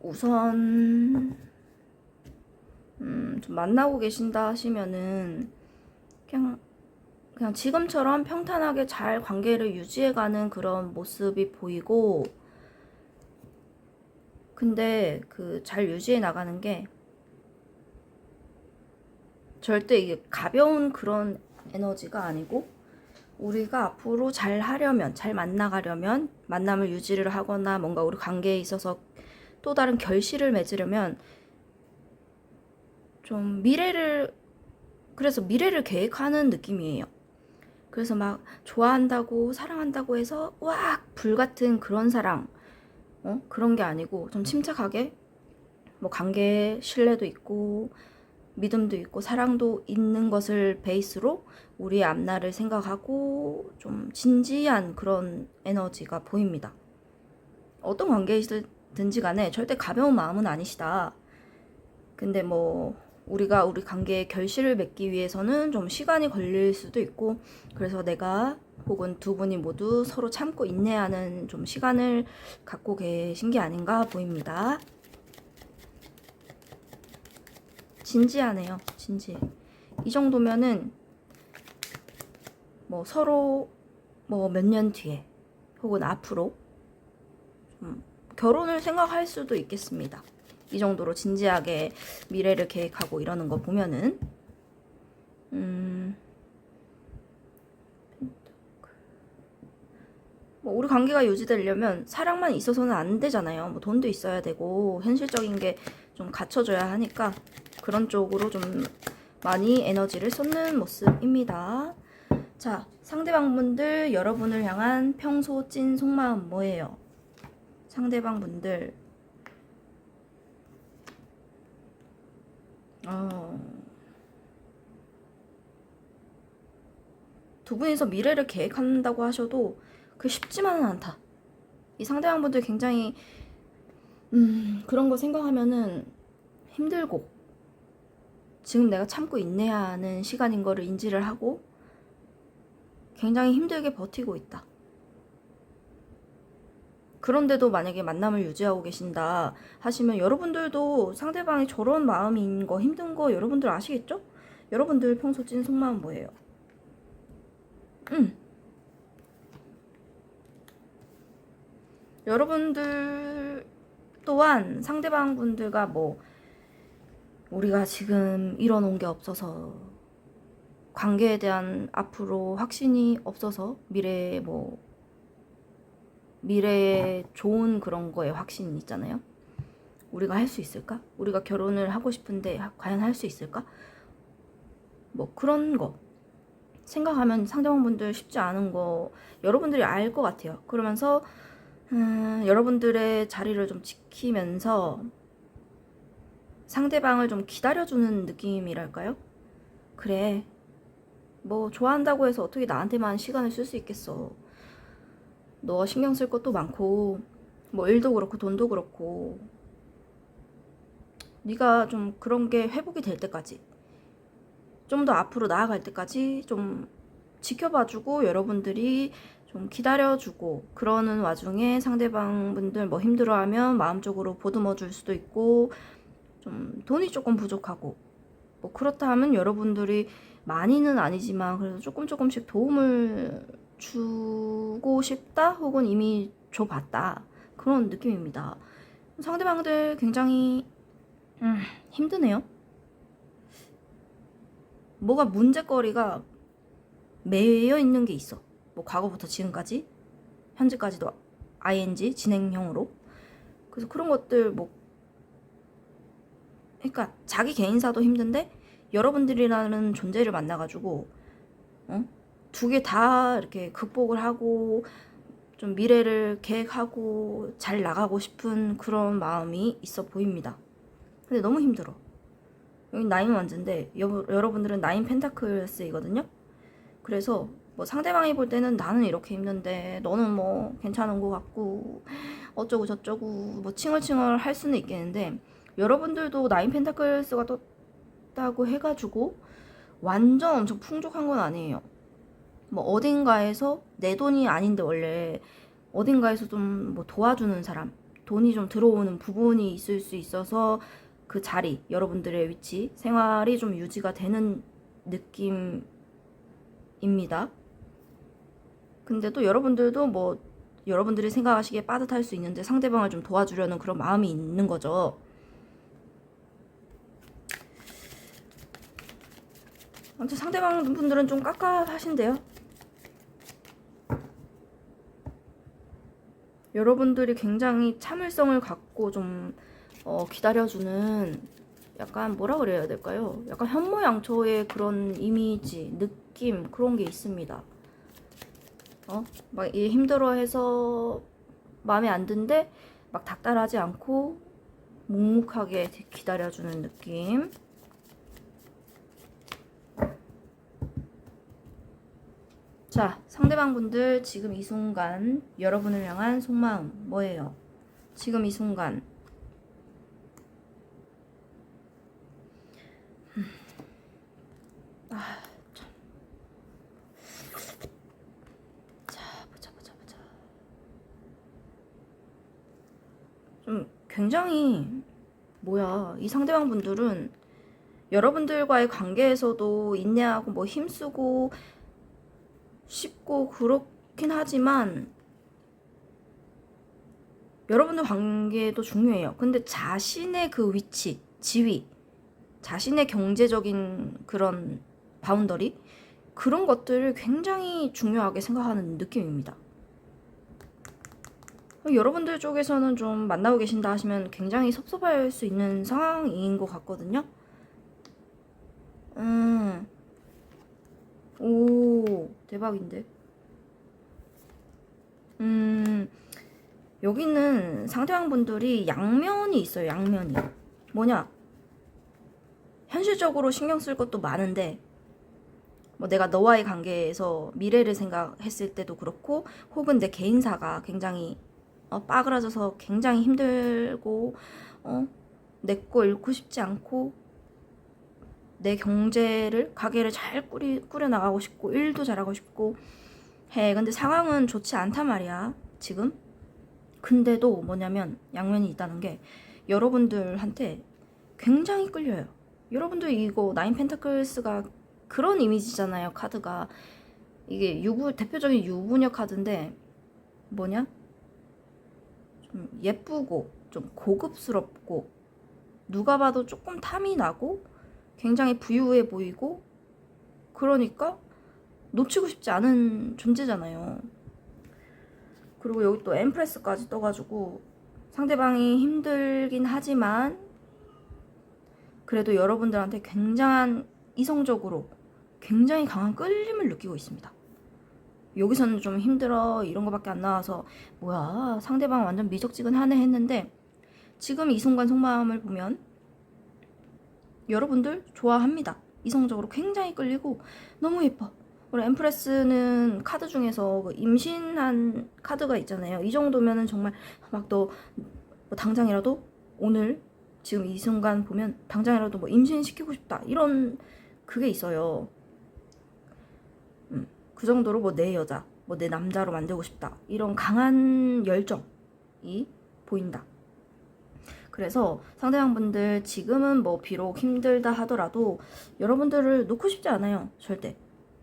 우선 좀 만나고 계신다 하시면은 그냥 지금처럼 평탄하게 잘 관계를 유지해가는 그런 모습이 보이고, 근데 그 잘 유지해 나가는 게 절대 이게 가벼운 그런 에너지가 아니고, 우리가 앞으로 잘 하려면, 잘 만나가려면, 만남을 유지를 하거나 뭔가 우리 관계에 있어서 또 다른 결실을 맺으려면 좀 그래서 미래를 계획하는 느낌이에요. 그래서 막 좋아한다고 사랑한다고 해서 왁 불같은 그런 사랑, 그런 게 아니고 좀 침착하게, 뭐 관계에 신뢰도 있고 믿음도 있고 사랑도 있는 것을 베이스로 우리의 앞날을 생각하고 좀 진지한 그런 에너지가 보입니다. 어떤 관계이든지 간에 절대 가벼운 마음은 아니시다. 근데 뭐 우리가 우리 관계에 결실을 맺기 위해서는 좀 시간이 걸릴 수도 있고, 그래서 내가 혹은 두 분이 모두 서로 참고 인내하는 좀 시간을 갖고 계신 게 아닌가 보입니다. 진지하네요. 진지해. 이 정도면은 뭐 서로 뭐 몇 년 뒤에 혹은 앞으로 결혼을 생각할 수도 있겠습니다. 이 정도로 진지하게 미래를 계획하고 이러는 거 보면은 뭐 우리 관계가 유지되려면 사랑만 있어서는 안 되잖아요. 뭐 돈도 있어야 되고 현실적인 게 좀 갖춰져야 하니까 그런 쪽으로 좀 많이 에너지를 쏟는 모습입니다. 자, 상대방분들 여러분을 향한 평소 찐 속마음 뭐예요? 상대방분들 두 분이서 미래를 계획한다고 하셔도 그게 쉽지만은 않다. 이 상대방분들 굉장히 그런 거 생각하면은 힘들고, 지금 내가 참고 인내해야 하는 시간인 거를 인지를 하고 굉장히 힘들게 버티고 있다. 그런데도 만약에 만남을 유지하고 계신다 하시면 여러분들도 상대방이 저런 마음인 거, 힘든 거 여러분들 아시겠죠? 여러분들 평소 찐 속마음 뭐예요? 여러분들 또한 상대방 분들과 뭐 우리가 지금 이뤄놓은 게 없어서, 관계에 대한 앞으로 확신이 없어서, 미래에 좋은 그런 거에 확신이 있잖아요. 우리가 할 수 있을까? 우리가 결혼을 하고 싶은데 과연 할 수 있을까? 뭐 그런 거 생각하면 상대방분들 쉽지 않은 거 여러분들이 알 것 같아요. 그러면서 여러분들의 자리를 좀 지키면서 상대방을 좀 기다려주는 느낌이랄까요? 그래, 뭐 좋아한다고 해서 어떻게 나한테만 시간을 쓸 수 있겠어. 너 신경 쓸 것도 많고 뭐 일도 그렇고 돈도 그렇고, 네가 좀 그런 게 회복이 될 때까지, 좀 더 앞으로 나아갈 때까지 좀 지켜봐주고 여러분들이 좀 기다려주고, 그러는 와중에 상대방분들 뭐 힘들어하면 마음적으로 보듬어 줄 수도 있고, 좀 돈이 조금 부족하고 뭐 그렇다 하면 여러분들이 많이는 아니지만 그래도 조금씩 도움을 주고 싶다 혹은 이미 줘봤다, 그런 느낌입니다. 상대방들 굉장히 힘드네요. 뭐가 문제거리가 매여 있는 게 있어. 뭐 과거부터 지금까지, 현재까지도 ing 진행형으로. 그래서 그런 것들 뭐, 그러니까 자기 개인사도 힘든데 여러분들이라는 존재를 만나가지고 두 개 다 이렇게 극복을 하고 좀 미래를 계획하고 잘 나가고 싶은 그런 마음이 있어 보입니다. 근데 너무 힘들어. 여기 나인 완즈인데 여러분들은 나인 펜타클스이거든요. 그래서 뭐 상대방이 볼 때는 나는 이렇게 힘든데 너는 뭐 괜찮은 것 같고 어쩌고 저쩌고 뭐 칭얼칭얼 할 수는 있겠는데, 여러분들도 나인 펜타클스가 떴다고 해가지고 완전 엄청 풍족한 건 아니에요. 뭐 어딘가에서 내 돈이 아닌데 원래 어딘가에서 좀 뭐 도와주는 사람, 돈이 좀 들어오는 부분이 있을 수 있어서 그 자리, 여러분들의 위치, 생활이 좀 유지가 되는 느낌입니다. 근데 또 여러분들도 뭐 여러분들이 생각하시기에 빠듯할 수 있는데 상대방을 좀 도와주려는 그런 마음이 있는 거죠. 아무튼 상대방 분들은 좀 깝깝하신데요. 여러분들이 굉장히 참을성을 갖고 좀 기다려주는, 약간 뭐라 그래야 될까요? 약간 현모양처의 그런 이미지, 느낌, 그런 게 있습니다. 막 힘들어해서 마음에 안 든데 막 닥달하지 않고 묵묵하게 기다려주는 느낌. 자, 상대방 분들 지금 이 순간 여러분을 향한 속마음 뭐예요? 지금 이 순간 참. 자, 보자. 좀 굉장히 뭐야, 이 상대방 분들은 여러분들과의 관계에서도 인내하고 뭐 힘쓰고 쉽고 그렇긴 하지만 여러분들 관계도 중요해요. 근데 자신의 그 위치, 지위, 자신의 경제적인 그런 바운더리, 그런 것들을 굉장히 중요하게 생각하는 느낌입니다. 여러분들 쪽에서는 좀 만나고 계신다 하시면 굉장히 섭섭할 수 있는 상황인 것 같거든요. 오, 대박인데. 여기는 상대방 분들이 양면이 있어요. 양면이 뭐냐, 현실적으로 신경 쓸 것도 많은데 뭐 내가 너와의 관계에서 미래를 생각했을 때도 그렇고, 혹은 내 개인사가 굉장히 빠그라져서 굉장히 힘들고 내 거 잃고 싶지 않고 내 경제를, 가게를 잘 꾸려나가고 싶고 일도 잘하고 싶고 해. 근데 상황은 좋지 않단 말이야 지금. 근데도 뭐냐면 양면이 있다는 게 여러분들한테 굉장히 끌려요. 여러분들 이거 나인 펜타클스가 그런 이미지잖아요. 카드가 이게 대표적인 유부녀 카드인데 뭐냐, 좀 예쁘고 좀 고급스럽고 누가 봐도 조금 탐이 나고 굉장히 부유해 보이고, 그러니까 놓치고 싶지 않은 존재잖아요. 그리고 여기 또 엠프레스까지 떠가지고 상대방이 힘들긴 하지만 그래도 여러분들한테 굉장한, 이성적으로 굉장히 강한 끌림을 느끼고 있습니다. 여기서는 좀 힘들어 이런 거밖에 안 나와서 뭐야 상대방 완전 미적지근하네 했는데, 지금 이 순간 속마음을 보면 여러분들 좋아합니다. 이성적으로 굉장히 끌리고 너무 예뻐. 우리 엠프레스는 카드 중에서 그 임신한 카드가 있잖아요. 이 정도면은 정말 막 너 뭐 당장이라도 오늘 지금 이 순간 보면 당장이라도 뭐 임신시키고 싶다 이런 그게 있어요. 그 정도로 뭐 내 여자, 뭐 내 남자로 만들고 싶다 이런 강한 열정이 보인다. 그래서 상대방분들 지금은 뭐 비록 힘들다 하더라도 여러분들을 놓고 싶지 않아요. 절대.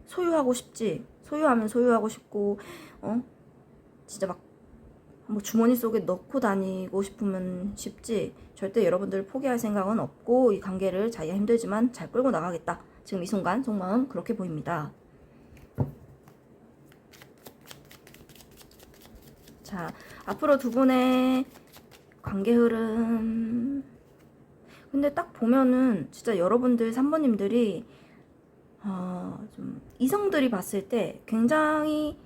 소유하고 싶지. 소유하면 소유하고 싶고 진짜 막 뭐 주머니 속에 넣고 다니고 싶으면 쉽지, 절대 여러분들 포기할 생각은 없고 이 관계를 자기가 힘들지만 잘 끌고 나가겠다. 지금 이 순간 속마음 그렇게 보입니다. 자, 앞으로 두 분의 관계 흐름. 근데 딱 보면은 진짜 여러분들 3번님들이 좀 이성들이 봤을 때 굉장히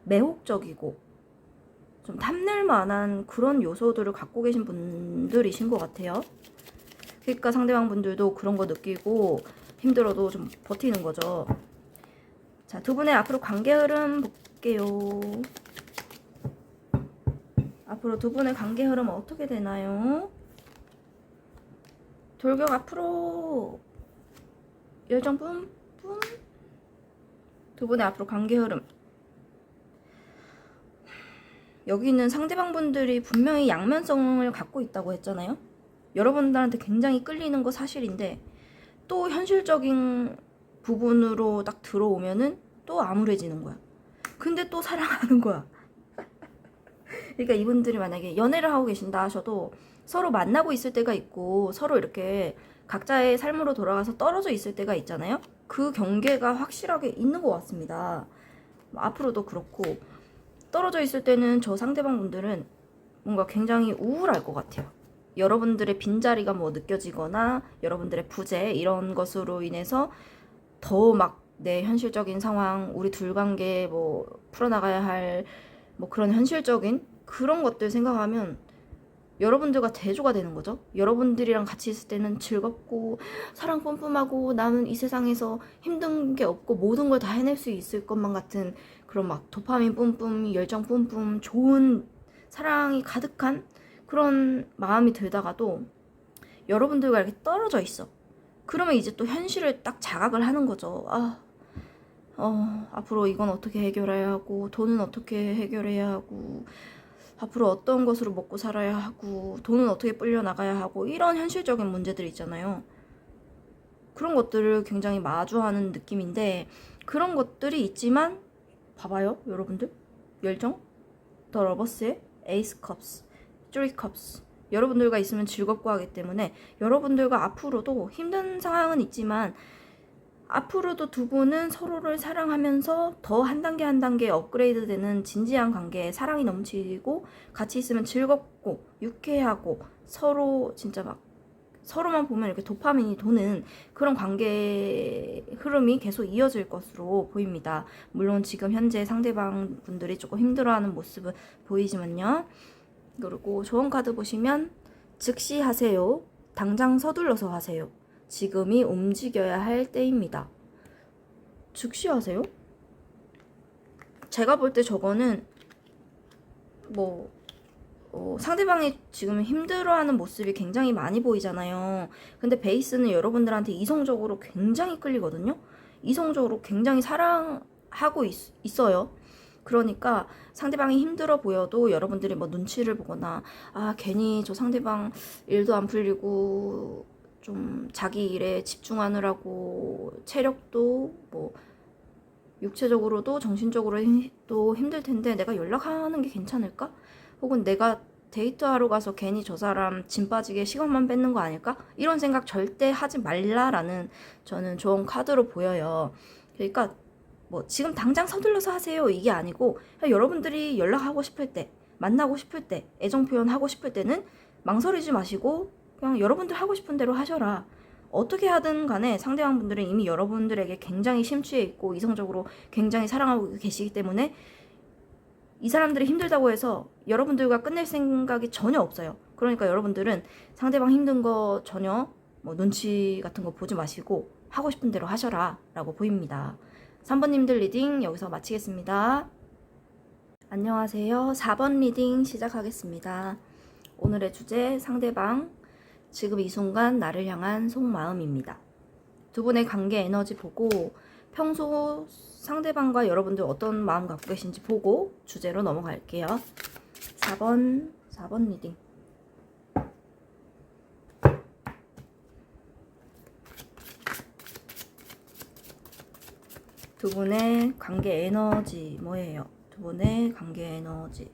매혹적이고 좀 탐낼 만한 그런 요소들을 갖고 계신 분들이신 것 같아요. 그러니까 상대방 분들도 그런 거 느끼고 힘들어도 좀 버티는 거죠. 자, 두 분의 앞으로 관계 흐름 볼게요. 앞으로 두 분의 관계 흐름 어떻게 되나요? 돌격 앞으로 열정 뿜뿜. 두 분의 앞으로 관계 흐름. 여기 있는 상대방 분들이 분명히 양면성을 갖고 있다고 했잖아요. 여러분들한테 굉장히 끌리는 거 사실인데 또 현실적인 부분으로 딱 들어오면은 또 암울해지는 거야. 근데 또 사랑하는 거야. 그러니까 이분들이 만약에 연애를 하고 계신다 하셔도 서로 만나고 있을 때가 있고 서로 이렇게 각자의 삶으로 돌아가서 떨어져 있을 때가 있잖아요. 그 경계가 확실하게 있는 것 같습니다. 앞으로도 그렇고 떨어져 있을 때는 저 상대방 분들은 뭔가 굉장히 우울할 것 같아요. 여러분들의 빈자리가 뭐 느껴지거나 여러분들의 부재 이런 것으로 인해서 더 막 내 현실적인 상황, 우리 둘 관계 뭐 풀어나가야 할 뭐 그런 현실적인 그런 것들 생각하면 여러분들과 대조가 되는 거죠. 여러분들이랑 같이 있을 때는 즐겁고 사랑 뿜뿜하고 나는 이 세상에서 힘든 게 없고 모든 걸 다 해낼 수 있을 것만 같은 그런 막 도파민 뿜뿜, 열정 뿜뿜, 좋은 사랑이 가득한 그런 마음이 들다가도 여러분들과 이렇게 떨어져 있어. 그러면 이제 또 현실을 딱 자각을 하는 거죠. 앞으로 이건 어떻게 해결해야 하고, 돈은 어떻게 해결해야 하고, 앞으로 어떤 것으로 먹고 살아야 하고, 돈은 어떻게 불려 나가야 하고, 이런 현실적인 문제들 있잖아요. 그런 것들을 굉장히 마주하는 느낌인데, 그런 것들이 있지만, 봐봐요, 여러분들. 열정? 더 러버스의 에이스 컵스, 쓰리 컵스. 여러분들과 있으면 즐겁고 하기 때문에 여러분들과 앞으로도 힘든 상황은 있지만 앞으로도 두 분은 서로를 사랑하면서 더 한 단계 한 단계 업그레이드 되는 진지한 관계에 사랑이 넘치고 같이 있으면 즐겁고 유쾌하고 서로 진짜 막 서로만 보면 이렇게 도파민이 도는 그런 관계 흐름이 계속 이어질 것으로 보입니다. 물론 지금 현재 상대방 분들이 조금 힘들어하는 모습은 보이지만요. 그리고 좋은 카드 보시면 즉시 하세요. 당장 서둘러서 하세요. 지금이 움직여야 할 때입니다. 즉시 하세요? 제가 볼 때 저거는 뭐 상대방이 지금 힘들어하는 모습이 굉장히 많이 보이잖아요. 근데 베이스는 여러분들한테 이성적으로 굉장히 끌리거든요. 이성적으로 굉장히 사랑하고 있어요. 그러니까 상대방이 힘들어 보여도 여러분들이 뭐 눈치를 보거나 괜히 저 상대방 일도 안 풀리고 좀 자기 일에 집중하느라고 체력도 뭐 육체적으로도 정신적으로도 힘들 텐데 내가 연락하는 게 괜찮을까? 혹은 내가 데이트하러 가서 괜히 저 사람 짐 빠지게 시간만 뺏는 거 아닐까? 이런 생각 절대 하지 말라라는 저는 좋은 카드로 보여요. 그러니까 뭐 지금 당장 서둘러서 하세요 이게 아니고 여러분들이 연락하고 싶을 때 만나고 싶을 때 애정 표현하고 싶을 때는 망설이지 마시고 그냥 여러분들 하고 싶은 대로 하셔라. 어떻게 하든 간에 상대방 분들은 이미 여러분들에게 굉장히 심취해 있고 이성적으로 굉장히 사랑하고 계시기 때문에 이 사람들이 힘들다고 해서 여러분들과 끝낼 생각이 전혀 없어요. 그러니까 여러분들은 상대방 힘든 거 전혀 뭐 눈치 같은 거 보지 마시고 하고 싶은 대로 하셔라 라고 보입니다. 3번님들 리딩 여기서 마치겠습니다. 안녕하세요. 4번 리딩 시작하겠습니다. 오늘의 주제 상대방 지금 이 순간 나를 향한 속마음입니다. 두 분의 관계 에너지 보고 평소 상대방과 여러분들 어떤 마음 갖고 계신지 보고 주제로 넘어갈게요. 4번 리딩. 두 분의 관계 에너지 뭐예요? 두 분의 관계 에너지.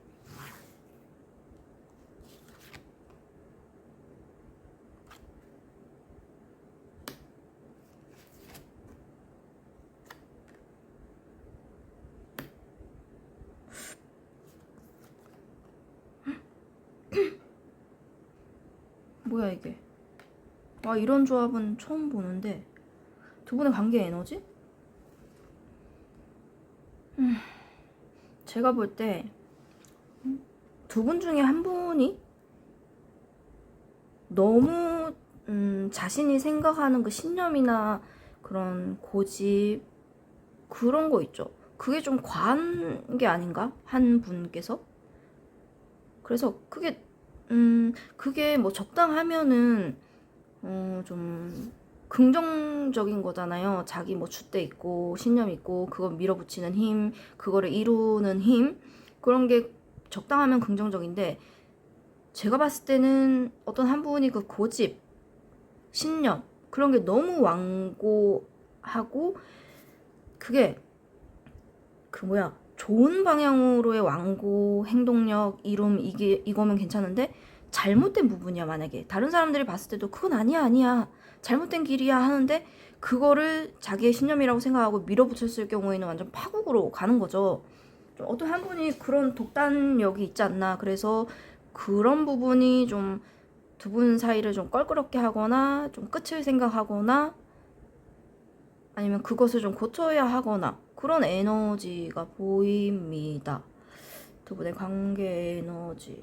뭐야 이게. 아, 이런 조합은 처음 보는데. 두 분의 관계 에너지? 제가 볼 때 두 분 중에 한 분이 너무 자신이 생각하는 그 신념이나 그런 고집 그런 거 있죠. 그게 좀 과한 게 아닌가? 한 분께서? 그래서 그게 뭐 적당하면은 좀 긍정적인 거잖아요. 자기 뭐 줏대 있고 신념 있고 그거 밀어붙이는 힘, 그거를 이루는 힘 그런 게 적당하면 긍정적인데 제가 봤을 때는 어떤 한 분이 그 고집, 신념 그런 게 너무 완고하고 그게 좋은 방향으로의 완고, 행동력, 이룸 이거면 괜찮은데 잘못된 부분이야. 만약에 다른 사람들이 봤을 때도 그건 아니야 잘못된 길이야 하는데 그거를 자기의 신념이라고 생각하고 밀어붙였을 경우에는 완전 파국으로 가는 거죠. 좀 어떤 한 분이 그런 독단력이 있지 않나. 그래서 그런 부분이 좀 두 분 사이를 좀 껄끄럽게 하거나 좀 끝을 생각하거나 아니면 그것을 좀 고쳐야 하거나 그런 에너지가 보입니다. 두 분의 관계 에너지.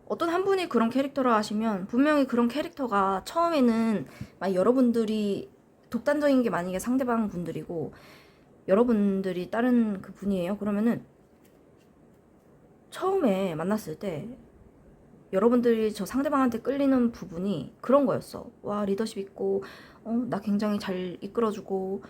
어떤 한 분이 그런 캐릭터를 하시면 분명히 그런 캐릭터가 처음에는 막 여러분들이 독단적인 게 만약에 상대방 분들이고 여러분들이 다른 그 분이에요. 그러면은 처음에 만났을 때 여러분들이 저 상대방한테 끌리는 부분이 그런 거였어. 와, 리더십 있고, 나 굉장히 잘 이끌어주고,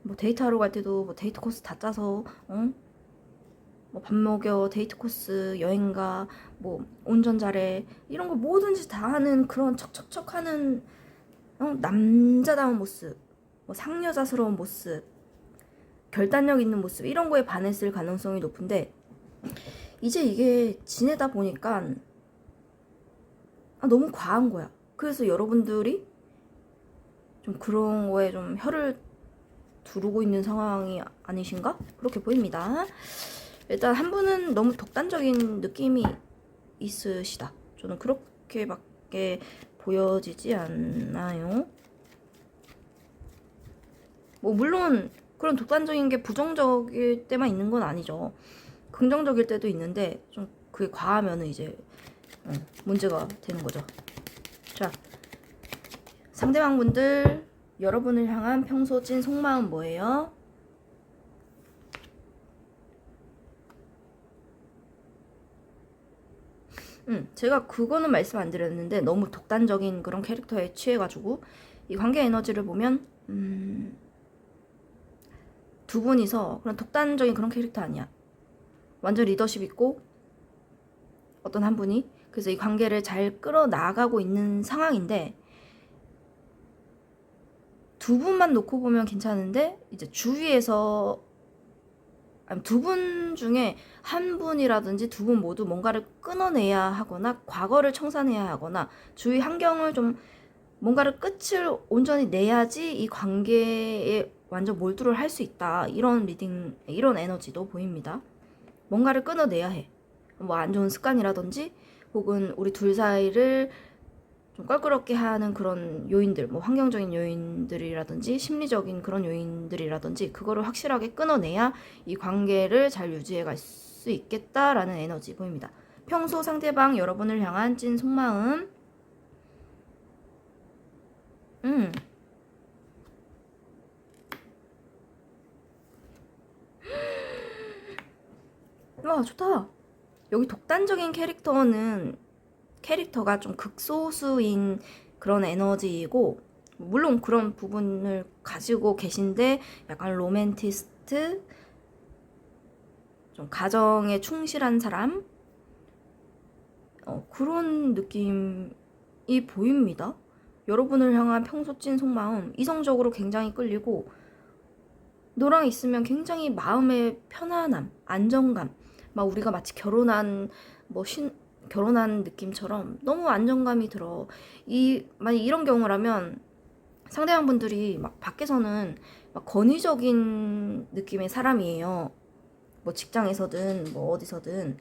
뭐 데이트하러 갈 때도 뭐 데이트 코스 다 짜서, 뭐 밥 먹여, 데이트 코스, 여행 가, 뭐 운전 잘해, 이런 거 뭐든지 다 하는 그런 척척척 하는, 남자다운 모습, 뭐 상여자스러운 모습, 결단력 있는 모습, 이런 거에 반했을 가능성이 높은데, 이제 이게 지내다 보니까 너무 과한 거야. 그래서 여러분들이 좀 그런 거에 좀 혀를 두르고 있는 상황이 아니신가? 그렇게 보입니다. 일단 한 분은 너무 독단적인 느낌이 있으시다. 저는 그렇게밖에 보여지지 않나요? 뭐 물론 그런 독단적인 게 부정적일 때만 있는 건 아니죠. 긍정적일 때도 있는데 좀 그게 과하면은 이제 문제가 되는 거죠. 자, 상대방분들 여러분을 향한 평소 찐 속마음 뭐예요? 제가 그거는 말씀 안 드렸는데 너무 독단적인 그런 캐릭터에 취해가지고 이 관계 에너지를 보면 두 분이서 그런 독단적인 그런 캐릭터 아니야. 완전 리더십 있고 어떤 한 분이 그래서 이 관계를 잘 끌어나가고 있는 상황인데 두 분만 놓고 보면 괜찮은데 이제 주위에서 두 분 중에 한 분이라든지 두 분 모두 뭔가를 끊어내야 하거나 과거를 청산해야 하거나 주위 환경을 좀 뭔가를 끝을 온전히 내야지 이 관계에 완전 몰두를 할 수 있다. 이런 리딩, 이런 에너지도 보입니다. 뭔가를 끊어내야 해. 뭐 안 좋은 습관이라든지 혹은 우리 둘 사이를 좀 껄끄럽게 하는 그런 요인들, 뭐 환경적인 요인들이라든지 심리적인 그런 요인들이라든지 그거를 확실하게 끊어내야 이 관계를 잘 유지해 갈 수 있겠다라는 에너지 보입니다. 평소 상대방 여러분을 향한 찐 속마음. 와, 좋다. 여기 독단적인 캐릭터가 좀 극소수인 그런 에너지이고 물론 그런 부분을 가지고 계신데 약간 로맨티스트, 좀 가정에 충실한 사람 그런 느낌이 보입니다. 여러분을 향한 평소 찐 속마음, 이성적으로 굉장히 끌리고 너랑 있으면 굉장히 마음의 편안함, 안정감, 막 우리가 마치 결혼한 결혼한 느낌처럼 너무 안정감이 들어. 만약 이런 경우라면 상대방분들이 막 밖에서는 막 권위적인 느낌의 사람이에요. 뭐 직장에서든 뭐 어디서든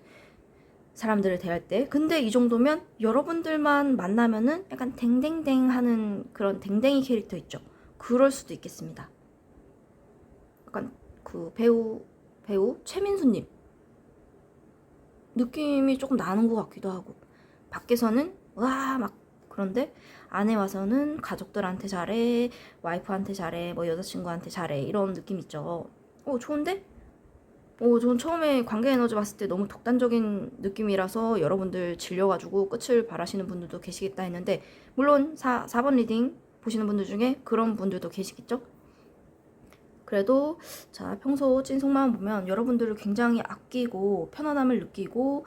사람들을 대할 때. 근데 이 정도면 여러분들만 만나면은 약간 댕댕댕 하는 그런 댕댕이 캐릭터 있죠. 그럴 수도 있겠습니다. 약간 그 배우 최민수님 느낌이 조금 나는 것 같기도 하고, 밖에서는 와 막 그런데 안에 와서는 가족들한테 잘해, 와이프한테 잘해, 뭐 여자친구한테 잘해, 이런 느낌 있죠. 좋은데? 전 처음에 관계 에너지 봤을 때 너무 독단적인 느낌이라서 여러분들 질려가지고 끝을 바라시는 분들도 계시겠다 했는데, 물론 4번 리딩 보시는 분들 중에 그런 분들도 계시겠죠? 그래도 자, 평소 찐 속마음 보면 여러분들을 굉장히 아끼고 편안함을 느끼고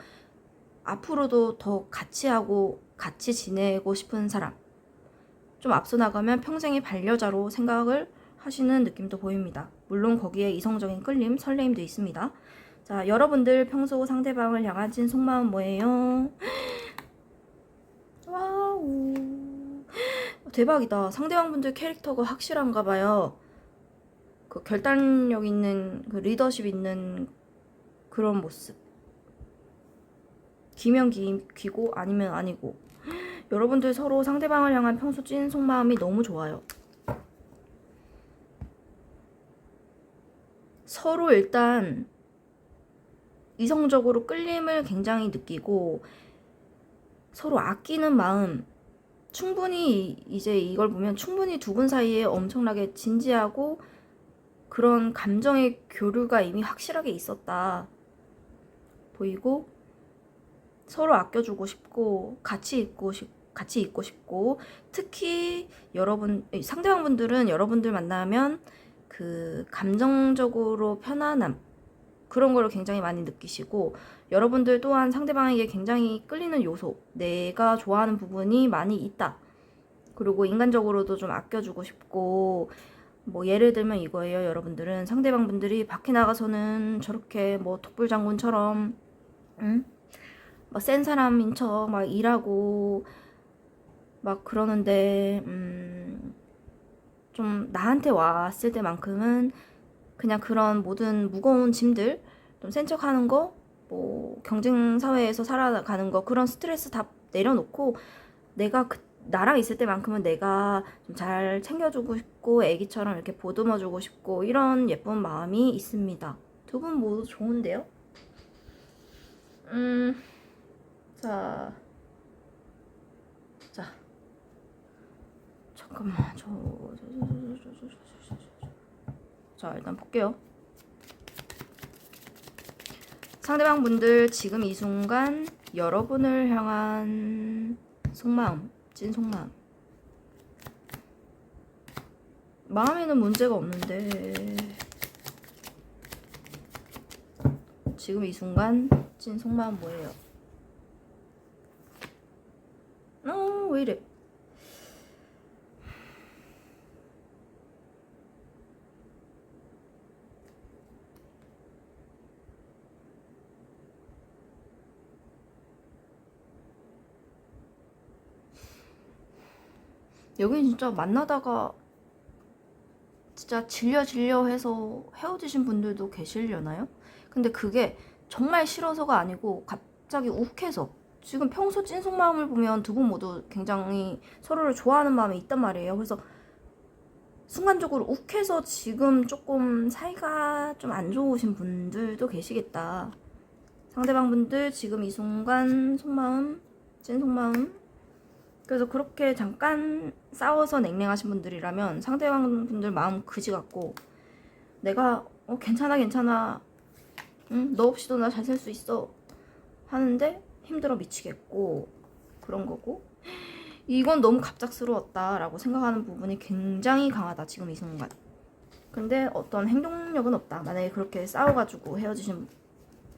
앞으로도 더 같이 하고 같이 지내고 싶은 사람, 좀 앞서 나가면 평생의 반려자로 생각을 하시는 느낌도 보입니다. 물론 거기에 이성적인 끌림, 설레임도 있습니다. 자, 여러분들 평소 상대방을 향한 찐 속마음 뭐예요? 와우, 대박이다. 상대방분들 캐릭터가 확실한가 봐요. 그 결단력 있는, 그 리더십 있는 그런 모습. 기면 기고 아니면 아니고. 여러분들 서로 상대방을 향한 평소 찐 속마음이 너무 좋아요. 서로 일단 이성적으로 끌림을 굉장히 느끼고 서로 아끼는 마음, 충분히 이제 이걸 보면 충분히 두 분 사이에 엄청나게 진지하고 그런 감정의 교류가 이미 확실하게 있었다 보이고, 서로 아껴주고 싶고 같이 있고 싶고, 특히 상대방분들은 여러분들 만나면 그 감정적으로 편안함, 그런 걸 굉장히 많이 느끼시고, 여러분들 또한 상대방에게 굉장히 끌리는 요소, 내가 좋아하는 부분이 많이 있다. 그리고 인간적으로도 좀 아껴주고 싶고, 뭐 예를 들면 이거예요. 여러분들은 상대방 분들이 밖에 나가서는 저렇게 뭐 독불장군처럼 막 센 사람인 척 막 일하고 막 그러는데, 좀 나한테 왔을 때만큼은 그냥 그런 모든 무거운 짐들, 좀 센 척하는 거, 뭐 경쟁 사회에서 살아가는 거, 그런 스트레스 다 내려놓고 나랑 있을 때만큼은 내가 좀 잘 챙겨주고 싶고 애기처럼 이렇게 보듬어주고 싶고, 이런 예쁜 마음이 있습니다. 두 분 모두 좋은데요? 자, 잠깐만, 자, 일단 볼게요. 상대방 분들 지금 이 순간 여러분을 향한 속마음, 찐 속마음. 마음에는 문제가 없는데 지금 이 순간 찐 속마음 뭐예요? 왜 이래? 여기 진짜 만나다가 진짜 질려 해서 헤어지신 분들도 계시려나요? 근데 그게 정말 싫어서가 아니고 갑자기 욱해서. 지금 평소 찐 속마음을 보면 두 분 모두 굉장히 서로를 좋아하는 마음이 있단 말이에요. 그래서 순간적으로 욱해서 지금 조금 사이가 좀 안 좋으신 분들도 계시겠다. 상대방 분들 지금 이 순간 속마음, 찐 속마음. 그래서 그렇게 잠깐 싸워서 냉랭하신 분들이라면 상대방 분들 마음 그지 같고, 내가 괜찮아, 응? 너 없이도 나 잘 살 수 있어 하는데 힘들어 미치겠고, 그런 거고, 이건 너무 갑작스러웠다라고 생각하는 부분이 굉장히 강하다 지금 이 순간. 근데 어떤 행동력은 없다. 만약에 그렇게 싸워가지고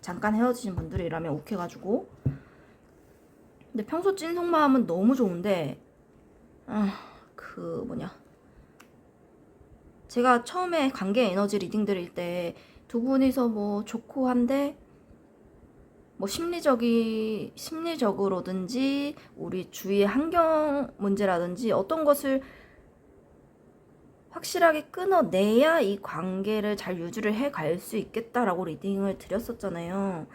잠깐 헤어지신 분들이라면 욱해가지고. 근데 평소 찐 속마음은 너무 좋은데, 제가 처음에 관계 에너지 리딩 드릴 때 두 분이서 뭐 좋고 한데, 뭐 심리적으로든지 우리 주위의 환경 문제라든지 어떤 것을 확실하게 끊어내야 이 관계를 잘 유지를 해 갈 수 있겠다라고 리딩을 드렸었잖아요.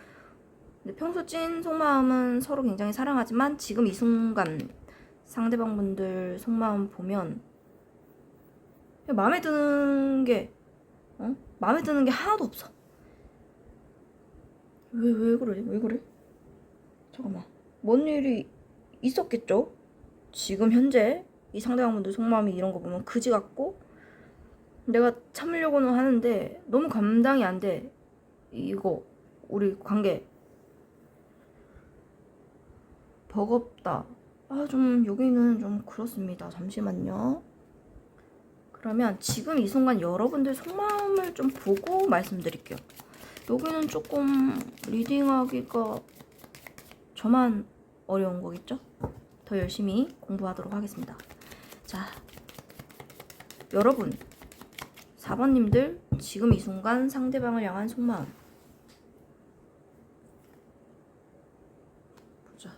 근데 평소 찐 속마음은 서로 굉장히 사랑하지만 지금 이 순간 상대방분들 속마음 보면 마음에 드는 게 마음에 드는 게 하나도 없어. 왜 그래? 왜 그래? 잠깐만. 뭔 일이 있었겠죠? 지금 현재 이 상대방분들 속마음이 이런 거 보면 그지 같고 내가 참으려고는 하는데 너무 감당이 안 돼. 이거 우리 관계 버겁다. 좀 여기는 좀 그렇습니다. 잠시만요. 그러면 지금 이 순간 여러분들 속마음을 좀 보고 말씀드릴게요. 여기는 조금 리딩하기가 저만 어려운 거겠죠? 더 열심히 공부하도록 하겠습니다. 자, 여러분 4번님들 지금 이 순간 상대방을 향한 속마음 보자.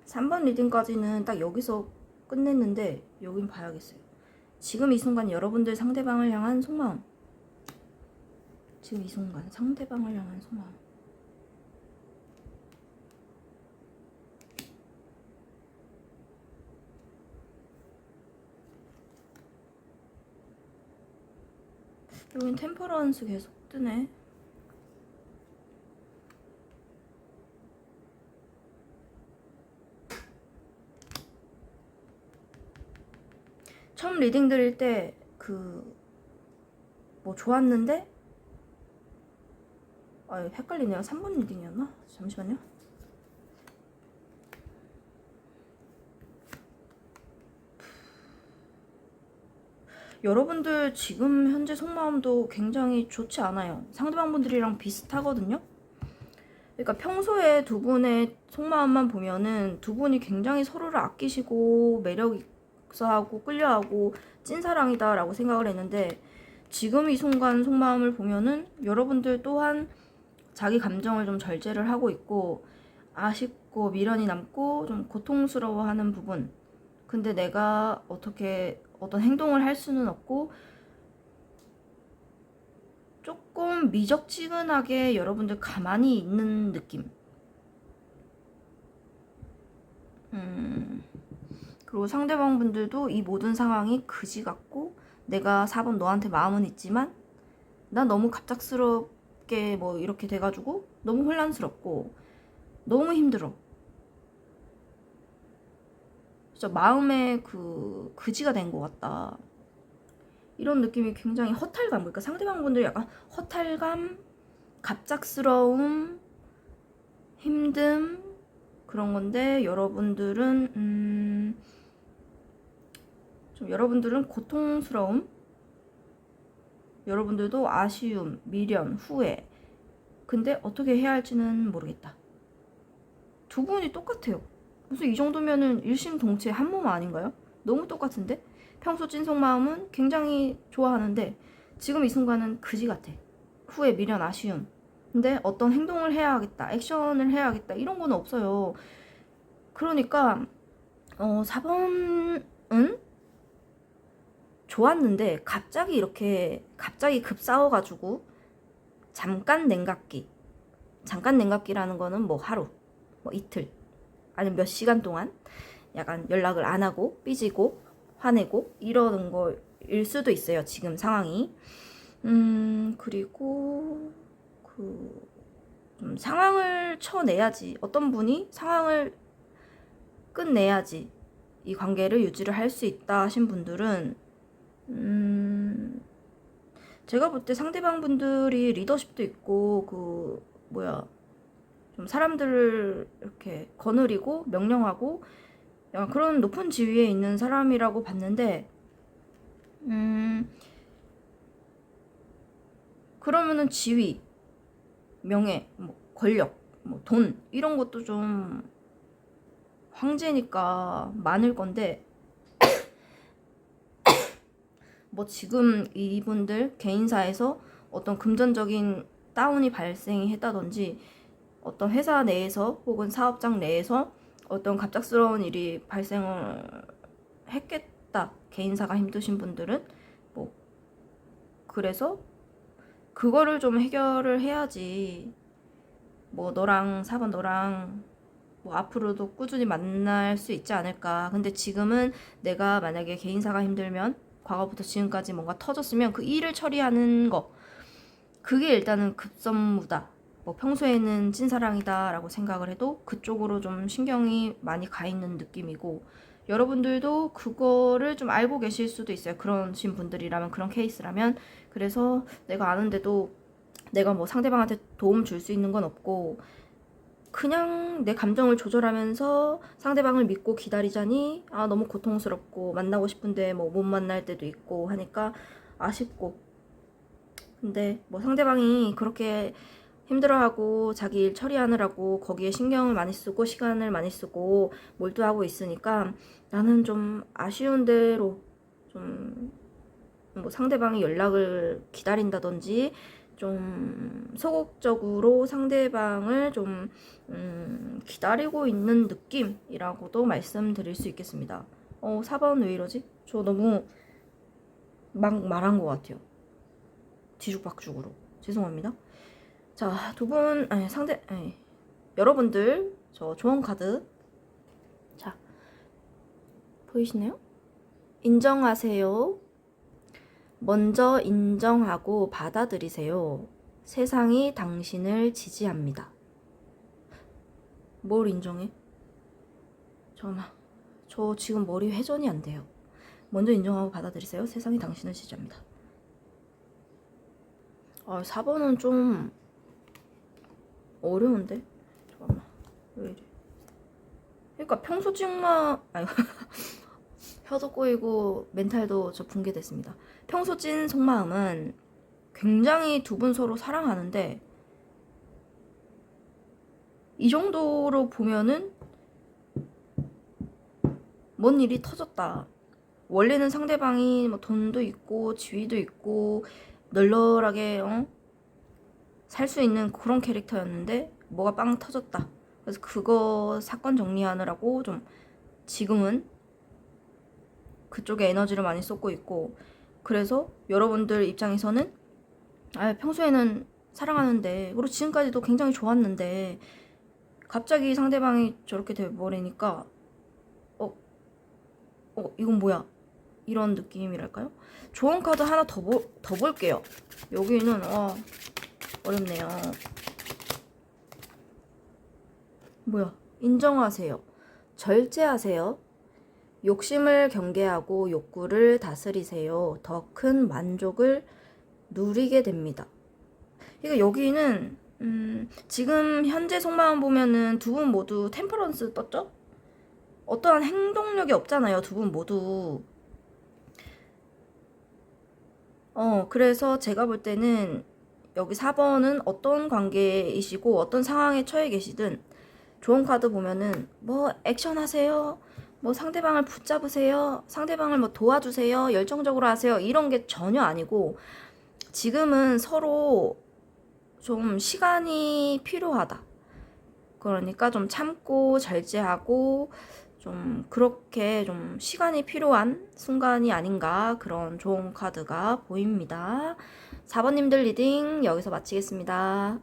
3번 리딩까지는 딱 여기서 끝냈는데 여긴 봐야겠어요. 지금 이 순간 여러분들 상대방을 향한 속마음. 지금 이 순간 상대방을 향한 속마음. 여긴 템퍼런스 계속 뜨네. 처음 리딩 드릴 때 뭐 좋았는데 헷갈리네요. 3번 리딩이었나? 잠시만요. 여러분들 지금 현재 속마음도 굉장히 좋지 않아요. 상대방분들이랑 비슷하거든요. 그러니까 평소에 두 분의 속마음만 보면은 두 분이 굉장히 서로를 아끼시고 매력 있어하고 끌려하고 찐사랑이다 라고 생각을 했는데 지금 이 순간 속마음을 보면은 여러분들 또한 자기 감정을 좀 절제를 하고 있고 아쉽고 미련이 남고 좀 고통스러워하는 부분. 근데 내가 어떻게 어떤 행동을 할 수는 없고 조금 미적지근하게 여러분들 가만히 있는 느낌. 그리고 상대방 분들도 이 모든 상황이 그지 같고 내가 4번 너한테 마음은 있지만 난 너무 갑작스럽게 뭐 이렇게 돼가지고 너무 혼란스럽고 너무 힘들어. 진짜 마음에 그지가 된 것 같다. 이런 느낌이 굉장히 허탈감. 그러니까 상대방 분들이 약간 허탈감, 갑작스러움, 힘듦 그런 건데 여러분들은 여러분들은 고통스러움, 여러분들도 아쉬움, 미련, 후회. 근데 어떻게 해야 할지는 모르겠다. 두 분이 똑같아요. 무슨 이 정도면은 일심동체 한 몸 아닌가요? 너무 똑같은데? 평소 찐속마음은 굉장히 좋아하는데 지금 이 순간은 그지 같아. 후회, 미련, 아쉬움. 근데 어떤 행동을 해야 하겠다, 액션을 해야겠다 이런 건 없어요. 그러니까 4번은 좋았는데 갑자기 급 싸워가지고 잠깐 냉각기라는 거는 뭐 하루, 뭐 이틀, 아니면 몇 시간 동안 약간 연락을 안 하고 삐지고 화내고 이러는 거일 수도 있어요. 지금 상황이. 그리고 상황을 쳐내야지. 어떤 분이 상황을 끝내야지 이 관계를 유지를 할 수 있다 하신 분들은 제가 볼 때 상대방 분들이 리더십도 있고 좀 사람들을 이렇게 거느리고 명령하고 약간 그런 높은 지위에 있는 사람이라고 봤는데 그러면은 지위, 명예, 뭐 권력, 뭐 돈 이런 것도 좀 황제니까 많을 건데 뭐 지금 이분들 개인사에서 어떤 금전적인 다운이 발생했다든지 어떤 회사 내에서 혹은 사업장 내에서 어떤 갑작스러운 일이 발생을 했겠다. 개인사가 힘드신 분들은 뭐 그래서 그거를 좀 해결을 해야지 뭐 너랑 4번 너랑 뭐 앞으로도 꾸준히 만날 수 있지 않을까. 근데 지금은 내가 만약에 개인사가 힘들면 과거부터 지금까지 뭔가 터졌으면 그 일을 처리하는 거, 그게 일단은 급선무다. 뭐 평소에는 찐사랑이다 라고 생각을 해도 그쪽으로 좀 신경이 많이 가 있는 느낌이고, 여러분들도 그거를 좀 알고 계실 수도 있어요. 그러신 분들이라면, 그런 케이스라면. 그래서 내가 아는데도 내가 뭐 상대방한테 도움 줄 수 있는 건 없고, 그냥 내 감정을 조절하면서 상대방을 믿고 기다리자니 아 너무 고통스럽고, 만나고 싶은데 뭐 못 만날 때도 있고 하니까 아쉽고. 근데 뭐 상대방이 그렇게 힘들어하고 자기 일 처리하느라고 거기에 신경을 많이 쓰고 시간을 많이 쓰고 몰두하고 있으니까, 나는 좀 아쉬운 대로 좀 뭐 상대방이 연락을 기다린다든지 좀 소극적으로 상대방을 좀 기다리고 있는 느낌이라고도 말씀드릴 수 있겠습니다. 4번 왜 이러지? 저 너무 막 말한 것 같아요. 뒤죽박죽으로. 죄송합니다. 자, 두 분, 아니, 여러분들, 저 조언 카드. 자, 보이시나요? 인정하세요. 먼저 인정하고 받아들이세요. 세상이 당신을 지지합니다. 뭘 인정해? 잠깐만. 저 지금 머리 회전이 안 돼요. 먼저 인정하고 받아들이세요. 세상이 당신을 지지합니다. 4번은 좀 어려운데? 잠깐만. 왜 이래? 그러니까 평소 찍마, 아니, 혀도 꼬이고 멘탈도 저 붕괴됐습니다. 평소 찐 속마음은 굉장히 두 분 서로 사랑하는데, 이 정도로 보면은 뭔 일이 터졌다. 원래는 상대방이 뭐 돈도 있고 지위도 있고 널널하게 살 수 있는 그런 캐릭터였는데 뭐가 빵 터졌다. 그래서 그거 사건 정리하느라고 좀 지금은 그쪽에 에너지를 많이 쏟고 있고, 그래서 여러분들 입장에서는 평소에는 사랑하는데, 그리고 지금까지도 굉장히 좋았는데 갑자기 상대방이 저렇게 돼버리니까 이건 뭐야, 이런 느낌이랄까요? 조언 카드 하나 더 볼게요. 여기는 어렵네요. 뭐야? 인정하세요. 절제하세요. 욕심을 경계하고 욕구를 다스리세요. 더 큰 만족을 누리게 됩니다. 그러니까 여기는 지금 현재 속마음 보면은 두 분 모두 템퍼런스 떴죠? 어떠한 행동력이 없잖아요, 두 분 모두. 그래서 제가 볼 때는 여기 4번은 어떤 관계이시고 어떤 상황에 처해 계시든 좋은 카드 보면은 뭐 액션하세요, 뭐 상대방을 붙잡으세요, 상대방을 뭐 도와주세요, 열정적으로 하세요, 이런 게 전혀 아니고, 지금은 서로 좀 시간이 필요하다. 그러니까 좀 참고 절제하고 좀 그렇게 좀 시간이 필요한 순간이 아닌가, 그런 좋은 카드가 보입니다. 4번님들 리딩 여기서 마치겠습니다.